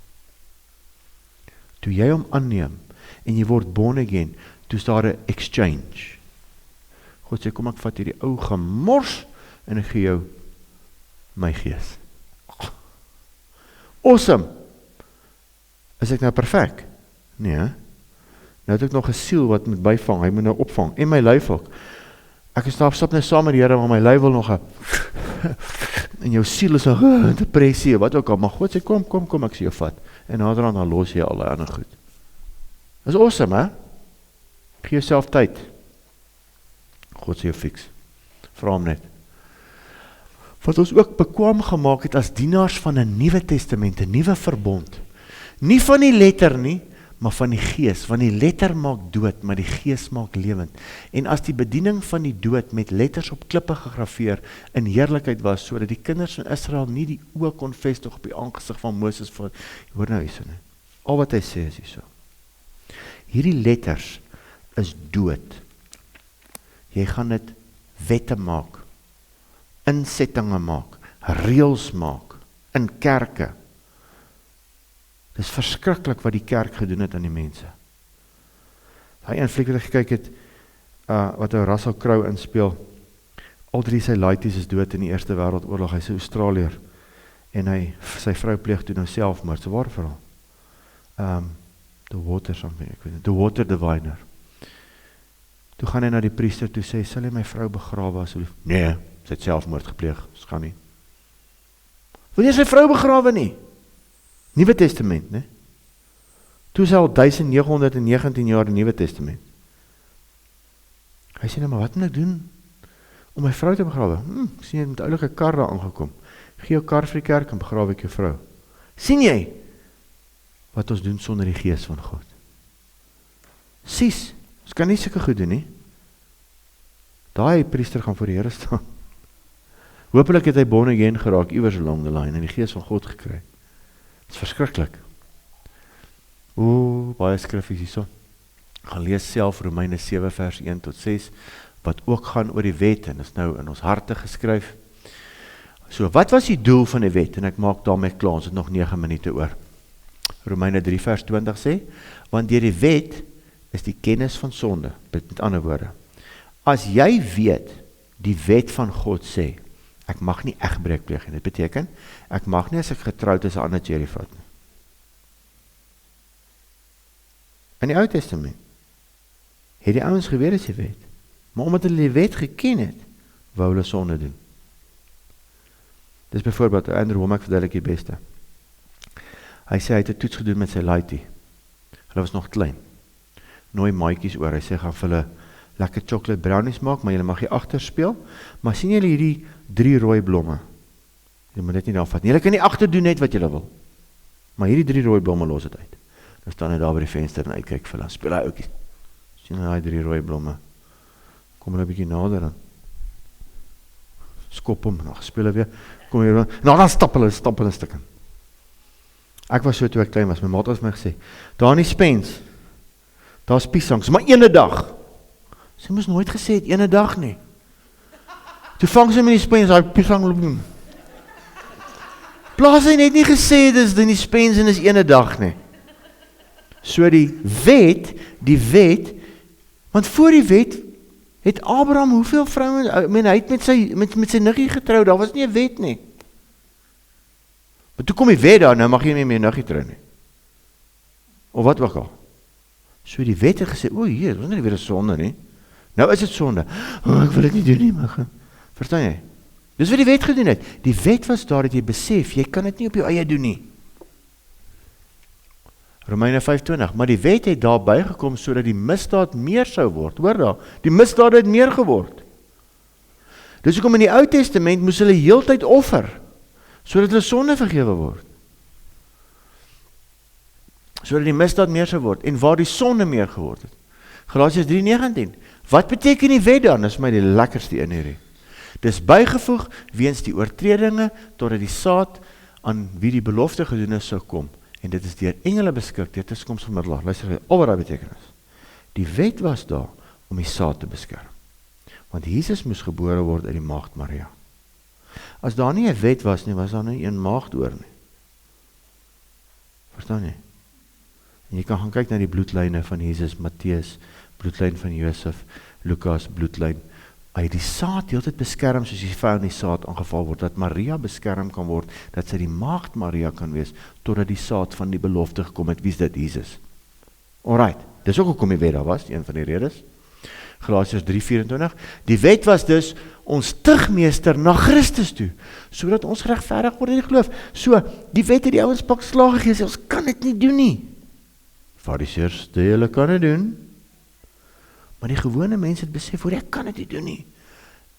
[SPEAKER 2] Toe jy hom aanneem, en jy word born again, toe is daar 'n exchange. God sê, kom ek vat hierdie ou gemors, en ek gee jou my gees. Awesome! Is ek nou perfek? Nee, nou het ek nog 'n siel wat moet byvang, hy moet nou opvang, en my lyf ook. Ek stap nou saam met die Here, maar my lyf wil nog en jou siel is nog depressie, wat ook al, maar God sê, kom, ek sê jou vat, en naderhand dan los jy al die ander goed. Dis awesome, hè? Gee jouself tyd. God sê jou fix. Vra hom net. Wat ons ook bekwaam gemaak het as dienaars van 'n Nuwe Testament, 'n nuwe verbond. Nie van die letter nie, maar van die gees, want die letter maak dood, maar die gees maak lewend. En as die bediening van die dood met letters op klippe gegraveer in heerlikheid was, sodat die kinders van Israel nie die oë kon vestig op die aangesig van Moses, hoor nou hierso nie. Al wat hy sê is hierso. Hierdie letters is dood. Jy gaan dit wette maak, insettinge maak, reëls maak, in kerke. Dis verskriklik wat die kerk gedoen het aan die mense. Daai een fliek wat ek gekyk het, wat ou Russell Crowe inspeel, al 3 sy laities is dood in die Eerste Wêreldoorlog, hy's 'n Australiër, en sy vrou pleeg toe nou selfmoord, so waar verhaal? The Water something, ek weet nie, The Water Diviner. Toe gaan hy na die priester toe sê, sal hy my vrou begrawe asseblief? Nee, sy het selfmoord gepleeg, dis gaan nie. Wil jy sy vrou begrawe nie? Nuwe Testament, né? Toe is hy al 1919 jaar in Nuwe Testament. Hy sê nou, maar wat moet ek doen om my vrou te begrawe? Ek sien jy met oulike kar daar aangekom. Gee jou kar vir die kerk en begrawe ek jou vrou. Sien jy wat ons doen sonder die gees van God? Sies, ons kan nie sulke goed doen nie. Daai priester gaan voor die Here staan. Hoopelik het hy born again geraak, iewers along the line, en die gees van God gekry. Dit is verskriklik. Baie skriffies hierso. Gaan lees self Romeine 7 vers 1 tot 6, wat ook gaan oor die wet, en is nou in ons harte geskryf. So, wat was die doel van die wet? En ek maak daarmee klaar, ons het nog 9 minute oor. Romeine 3 vers 20 sê, want deur die wet is die kennis van sonde, met ander woorde. As jy weet, die wet van God sê, ek mag nie egbreek pleeg nie, dit beteken, ek mag nie as ek getroud is 'n ander cherry vat nie. In die Ou Testament het die ouens geweet as die wet, maar omdat hulle die wet geken het, wou hulle sonde doen. Dis byvoorbeeld, Andrew Womack verduidelik die beste. Hy sê, hy het 'n toets gedoen met sy laaitie. Hulle was nog klein. Nooi maatjies oor, hy sê, gaan vir hulle lekker chocolate brownies maak, maar julle mag hier agter speel, maar sien julle hierdie 3 rooi blomme? Julle moet dit nie daar vat nie, julle kan nie agter doen net wat julle wil, maar hierdie 3 rooi blomme los het uit. Dan staan hy daar by die venster en uitkyk vir hulle, speel hy oukies, sien hy 3 rooi blomme, kom hulle 'n bietjie nader dan, skop hom, dan speel hy weer, kom hier, nou dan stap hulle in stukken. Ek was so toe ek klein was, my maat het my gesê, daar in die Spens, daar is piesangs, maar ene dag, sy moes nooit gesê het, ene dag nie. Toe vang sy met die Spens, hy piesang, plaas hy net nie gesê, dis in die Spens en is ene dag nie. So die wet, want voor die wet, het Abraham hoeveel vrouwen, hy het met sy niggie getrou, daar was nie 'n wet nie. Maar toe kom die wet daar, nou mag jy nie meer niggie trou nie. Of wat ook al. So die wet het gesê, hier, dit is nie weer 'n sonde nie. Nou is dit sonde. Ek wil dit nie doen nie, maar verstaan jy? Dis wat die wet gedoen het. Die wet was daar dat jy besef, jy kan dit nie op jou eie doen nie. Romeine 5:20, maar die wet het daar bygekom sodat die misdaad meer sou word. Hoor daar, die misdaad het meer geword. Dus hoekom in die Ou Testament moes hulle heeltyd offer, sodat hulle sonde vergewe word. Sodat die misdaad meer sou word, en waar die sonde meer geword het. Galasiërs 3:19, wat beteken die wet dan? Dis my die lekkerste een hierdie. Dis bygevoeg weens die oortredinge, totdat die saad aan wie die belofte gedoen is sou kom. En dit is deur engele beskik, dit is koms van middelaar. Luister, al wat daai beteken is. Die wet was daar om die saad te beskerm. Want Jesus moes gebore word uit die maagd Maria. As daar nie 'n wet was nie, was daar nie een maagd oor nie. Verstaan jy? En jy kan gaan kyk na die bloedlyne van Jesus, Matteus, bloedlyn van Josef, Lukas, bloedlyn. Hy die saad heeltyd beskerm, soos die vyand die saad aangeval word, dat Maria beskerm kan word, dat sy die maagd Maria kan wees, totdat die saad van die belofte gekom het. Wie is dit? Jesus. Alright, dis ook hoekom die wet daar was, een van die redes. Galasiërs 3:24, die wet was dus ons tugmeester na Christus toe, sodat ons geregverdig word in die geloof. So, die wet het die ouens pak slag gegee, ons kan dit nie doen nie. Fariseërs, hulle kan dit doen, maar die gewone mense het besef, hoor, ek kan dit nie doen nie.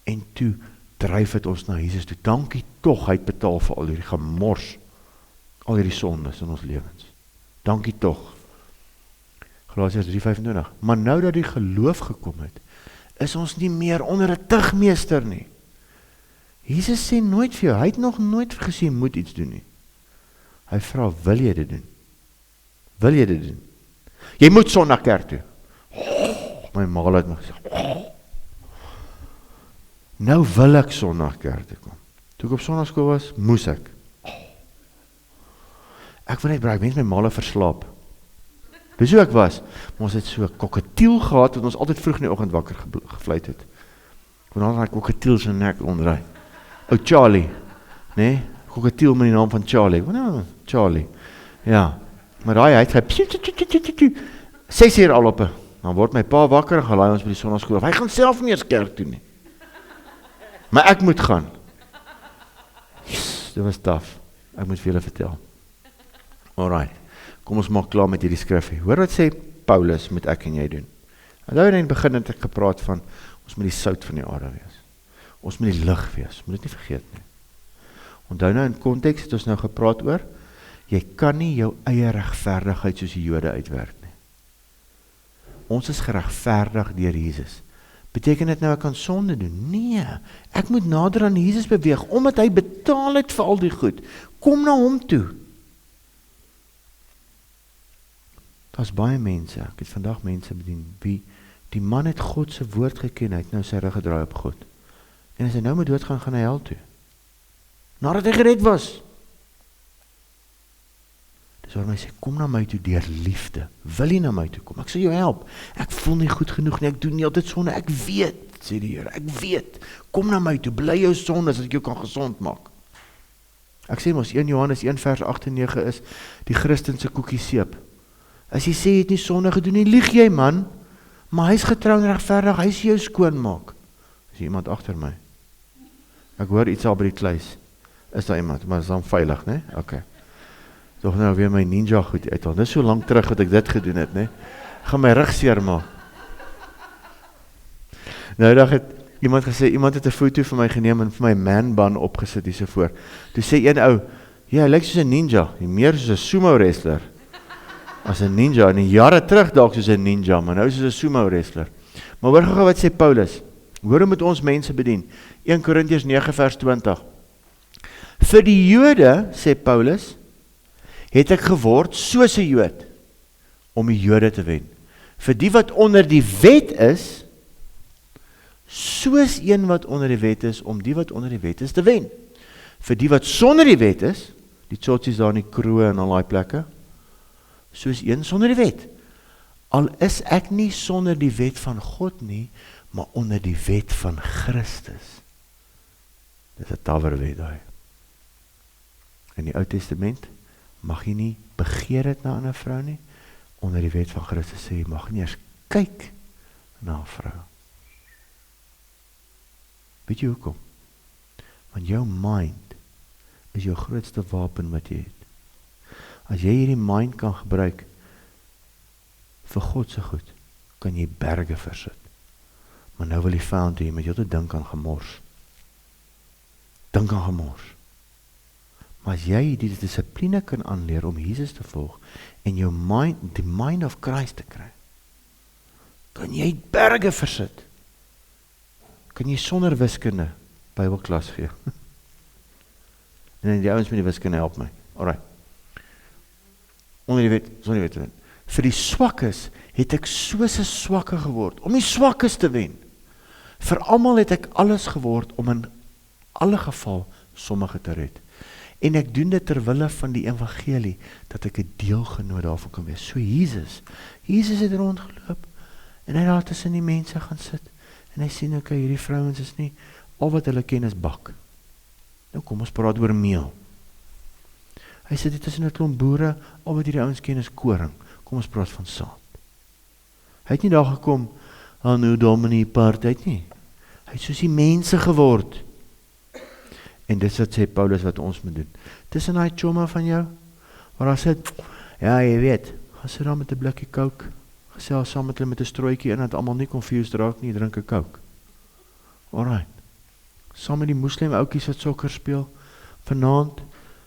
[SPEAKER 2] En toe dryf het ons na Jesus toe. Dankie tog, hy het betaal vir al hierdie gemors, al hierdie sondes in ons lewens. Dankie tog. Galasiërs 3:25. Maar nou dat die geloof gekom het, is ons nie meer onder 'n tugmeester nie. Jesus sê nooit vir jou, hy het nog nooit gesê, jy moet iets doen nie. Hy vra, wil jy dit doen? Wil jy dit doen? Jy moet Sondag kerk toe. My ma het my gesê, nou wil ek Sondag kerk toe kom. Toe ek op Sondagskool was, moes ek. Ek wil net braai, mense my ma verslaap. Dis hoe ek was, maar ons het so 'n koketiel gehad, wat ons altyd vroeg in die oggend wakker gevluit het. Want dan had hy koketiel sy nek onderry. Ou Charlie, nee, koketiel met die naam van Charlie. Nou, Charlie, ja, maar hy het 6 uur al op, dan word my pa wakker en gaan laai ons by die Sondagskool af. Hy gaan self nie eens kerk toe nie. Maar ek moet gaan. Yes, dit was taaf. Ek moet vir julle vertel. Alright. Kom ons maak klaar met hierdie skrifgie. Hoor wat sê Paulus moet ek en jy doen. En nou in die begin het ek gepraat van, ons moet die sout van die aarde wees. Ons moet die lig wees, moet dit nie vergeet nie. Onthou nou in konteks het ons nou gepraat oor, jy kan nie jou eie regverdigheid soos die Jode uitwerk nie. Ons is geregverdig deur Jesus. Beteken dit nou ek kan sonde doen? Nee, ek moet nader aan Jesus beweeg, omdat hy betaal het vir al die goed. Kom na hom toe. Daar's baie mense, ek het vandag mense bedien, wie, die man het God se woord geken, hy het nou sy rug gedraai op God. En as hy nou moet doodgaan, gaan hy hel toe. Nadat hy gered was. Dis waarom hy sê, kom na my toe deur liefde. Wil jy na my toe kom? Ek sal jou help. Ek voel nie goed genoeg nie, ek doen nie altyd sonde. Ek weet, sê die Here, ek weet. Kom na my toe, bely jou sonde, sodat ek jou kan gesond maak. Ek sê mos, 1 Johannes 1 vers 8 en 9 is, die Christen se koekie seep. As jy sê jy het nie sonde gedoen nie, lieg jy man, maar hy is getrou en regverdig, hy is jou skoonmaak. Is iemand agter my? Ek hoor iets al by die kluis. Is daar iemand? Maar is dan veilig, né? Okay. Tog nou weer my ninja goed uithaal. Dis so lank terug dat ek dit gedoen het, né? Gaan my rug seer maak. Nou dag het iemand gesê, iemand het 'n foto vir my geneem en vir my man bun opgesit hier so voor. Toe sê een ou, ja, hy lyk soos 'n ninja, meer soos 'n sumo wrestler. As 'n ninja, in die jare terug dalk soos 'n ninja, maar nou soos 'n sumo wrestler. Maar hoor gou wat sê Paulus. Hoor hoe moet ons mense bedien? 1 Korintiërs 9 vers 20. Vir die Jode, sê Paulus, het ek geword soos 'n Jood, om die Jode te wen. Vir die wat onder die wet is, soos een wat onder die wet is, om die wat onder die wet is te wen. Vir die wat sonder die wet is, die tsotsies daar in die kroe en al die plekke, soos een sonder die wet. Al is ek nie sonder die wet van God nie, maar onder die wet van Christus. Dit is 'n tawerwet daai. In die Ou Testament mag jy nie begeer het na 'n ander vrou nie. Onder die wet van Christus sê jy mag nie eers kyk na 'n vrou. Weet jy hoekom? Want jou mind is jou grootste wapen wat jy het. As jy hierdie mind kan gebruik vir God se goed, kan jy berge versit. Maar nou wil die vyand hê jy moet heeltyd dink aan gemors. Dink aan gemors. Maar as jy die dissipline kan aanleer om Jesus te volg en jou mind, die mind of Christ te kry, kan jy berge versit. Kan jy sonder wiskunde Bybelklas gee. En die ouens met die wiskunde help my. Alright. Onder die wet, sonder die wet te wen. Vir die swakkes het ek soos 'n swakke geword, om die swakkes te wen. Vir almal het ek alles geword om in alle geval sommige te red. En ek doen dit terwille van die evangelie, dat ek 'n deelgenoot daarvan kan wees. So Jesus het rondgeloop, en hy daar tussen die mense gaan sit, en hy sien, okay, hierdie vrouens is nie, al wat hulle ken is bak. Nou kom ons praat oor meel. Hy sit hier tussen 'n klomp boere, al wat hierdie ouens ken is koring. Kom ons praat van saad. Hy het nie daar gekom, nou dominee apartheid nie. Hy het soos die mense geword. En dis wat sê Paulus wat ons moet doen. Tussen daai chomma van jou, waar hy sê, ja, jy weet, gaan sit daar met 'n blikkie coke, gesels saam met hulle met 'n strooitjie in, dat almal nie confused raak nie, drink 'n coke. Alright. Saam met die moslim oukies wat sokker speel, vanaand,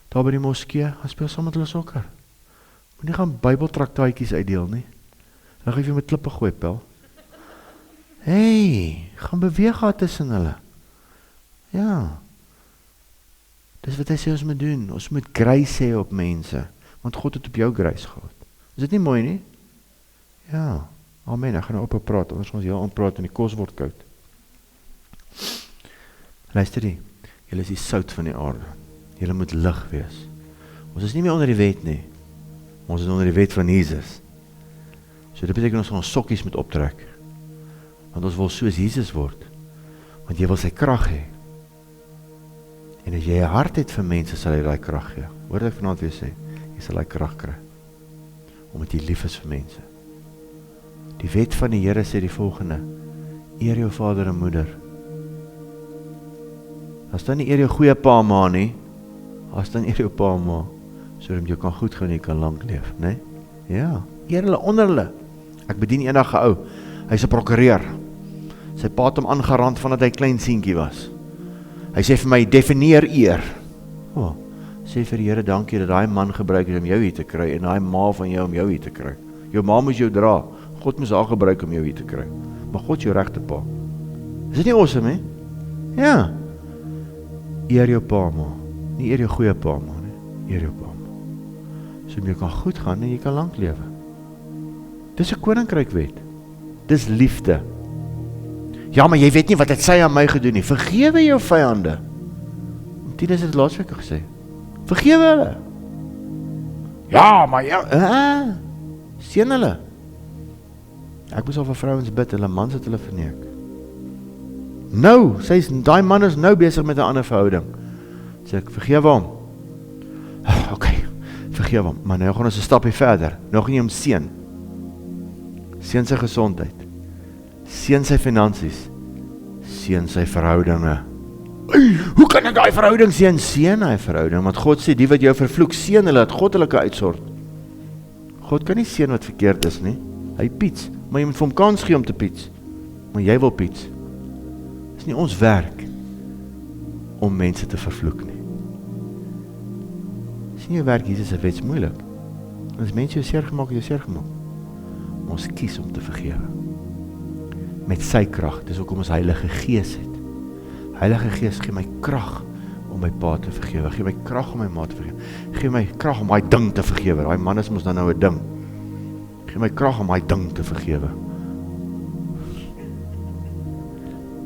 [SPEAKER 2] daar by die moskee, gaan speel saam met hulle sokker. Moet nie gaan bybeltraktaatjies uitdeel nie. Dan geef jy met klippe gooi, pel. Hey, gaan beweeg daar tussen hulle. Ja. Dis wat hy sê ons moet doen. Ons moet grace hê op mense, want God het op jou grace gehad. Is dit nie mooi nie? Ja. Amen. Ek gaan nou ophou praat, anders gaan ons heel aanpraat en die kos word koud. Luister die, julle is die sout van die aarde. Julle moet lig wees. Ons is nie meer onder die wet nie. Ons is onder die wet van Jesus. So dit beteken ons gaan ons sokkies moet optrek. Want ons wil soos Jesus word. Want jy wil sy krag hê. En as jy 'n hart het vir mense, sal jy daai krag gee. Hoor ek vanaand weer sê, jy sal daai krag kry. Omdat jy lief is vir mense. Die wet van die Here sê die volgende: eer jou vader en moeder. As dan nie eer jou goeie pa en ma nie, as dan eer jou pa en ma, sodat jy kan goed gaan en jy kan lank leef, né? Ja, eer hulle onder hulle. Ek bedien eendag 'n ou, hy's 'n prokureur. Sy pa het hom aangerand vandat hy klein seentjie was. Hy sê vir my, definieer eer. Sê vir die Here dankie dat daai man gebruik is om jou hier te kry, en daai ma van jou om jou hier te kry. Jou ma moes jou dra, God moes haar gebruik om jou hier te kry. Maar God is jou regte pa. Is dit nie awesome, hè? Ja. Eer jou pa, ma. Nie eer jou goeie pa, ma, nie. Eer jou pa, ma. So jy kan goed gaan en jy kan lank lewe. Dis 'n koninkrywet. Dis liefde. Ja, maar jy weet nie wat het sy aan my gedoen nie. Vergewe jou vyande. Tinus het laasweek gesê. Vergewe hulle. Ja, maar ja, seën hulle. Ek moes al vir vrouens bid, hulle mans het hulle verneek. Nou, daai man is nou besig met 'n ander verhouding. Sê ek, vergewe hom. Okay, vergewe hom, maar nou gaan ons 'n stapie verder. Nou gaan jy hom seën. Seën sy gesondheid. Seën sy finansies. Seën sy verhoudinge. Hoe kan ek daai verhouding seën? Seën hy verhouding, want God sê, die wat jou vervloek, seën hulle, dat God hulle kan uitsort. God kan nie seën wat verkeerd is nie. Hy piets, maar jy moet vir hom kans gee om te piets. Maar jy wil piets. Dis nie ons werk om mense te vervloek nie. Dis nie jou werk, Jesus se wet is moeilik. As mense jou seer gemaak, het jou seer gemaak. Maar ons kies om te vergewe. Met sy krag, dis hoekom ons Heilige Gees het. Heilige Gees, gee my krag om my pa te vergewe, gee my krag om my ma te vergewe, gee my krag om my ding te vergewe, daai man is mos dan nou 'n ding, gee my krag om my ding te vergewe.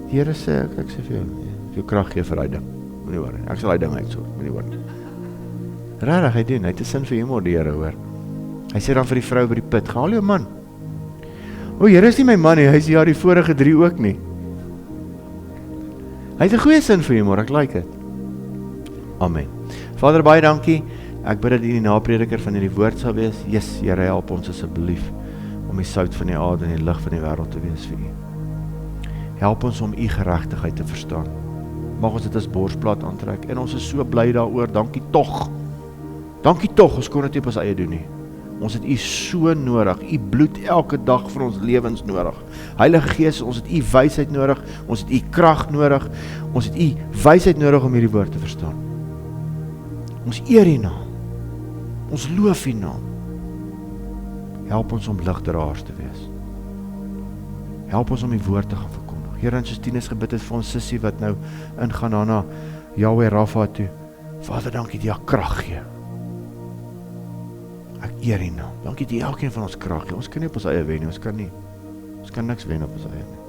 [SPEAKER 2] Die Here sê, ek sê vir jou krag gee vir daai ding, moenie worry, ek sal daai ding uitsort, moenie worry. Rarig, hy doen, hy het 'n sin vir humor, die Here, hoor. Hy sê dan vir die vrou by die put, haal jou man. O, Here is nie my man nie, hy sê ja, die vorige 3 ook nie. Hy het 'n goeie sin vir humor, ek like dit. Amen. Vader, baie dankie. Ek bid dat U die naprediker van hierdie woord sal wees. Yes, Here, help ons asseblief om die sout van die aarde en die lig van die wêreld te wees vir U. Help ons om U geregtigheid te verstaan. Mag ons dit as borsplaat aantrek en ons is so bly daaroor. Dankie tog. Dankie tog, ons kon dit nie op ons eie doen nie. Ons het U so nodig, U bloed elke dag vir ons lewens nodig. Heilige Gees, ons het U wysheid nodig, ons het U krag nodig, ons het U wysheid nodig om hierdie woord te verstaan. Ons eer U naam, ons loof U naam. Help ons om ligdraers te wees. Help ons om die woord te gaan verkondig. Here, soos Tinus gebid het vir ons sussie wat nou ingaan daarna Yahweh Rafa toe. Vader, dankie dat jy krag gee. Ek eer U naam. Dankie dat jy elkeen van ons krag gee. Ons kan nie op ons eie wen nie, ons kan nie. Ons kan niks wen op ons eie nie.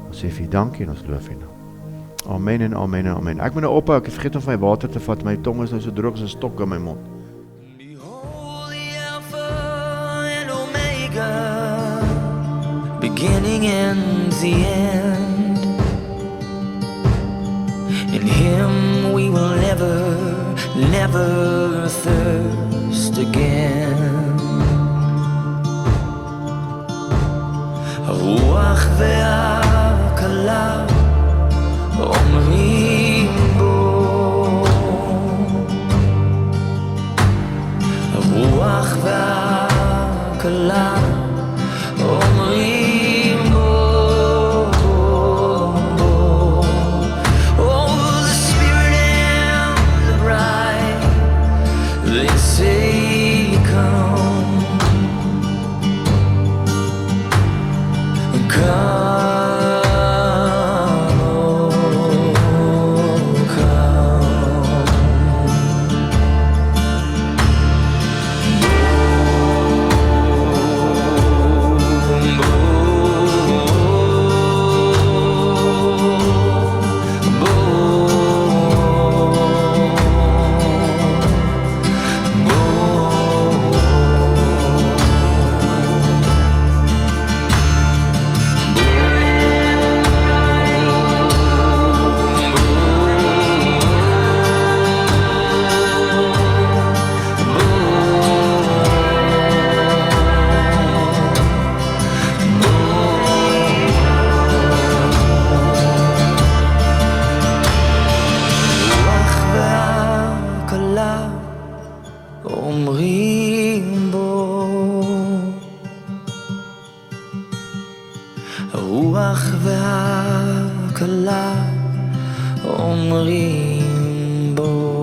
[SPEAKER 2] Ons sê vir U dankie en ons loof U naam. Amen en amen en amen. Ek moet nou ophou, ek het vergeet om van my water te vat, my tong is nou so droog as 'n stok in my mond.
[SPEAKER 1] Behold the Alpha and Omega, beginning and the end. In Him we will never thirst again. הרוח והקלה אומרים בו, הרוח והקלה אומרים בו. Oh, the Spirit and the bride, they say come, come. אומרים בו, הרוח והקלה אומרים בו.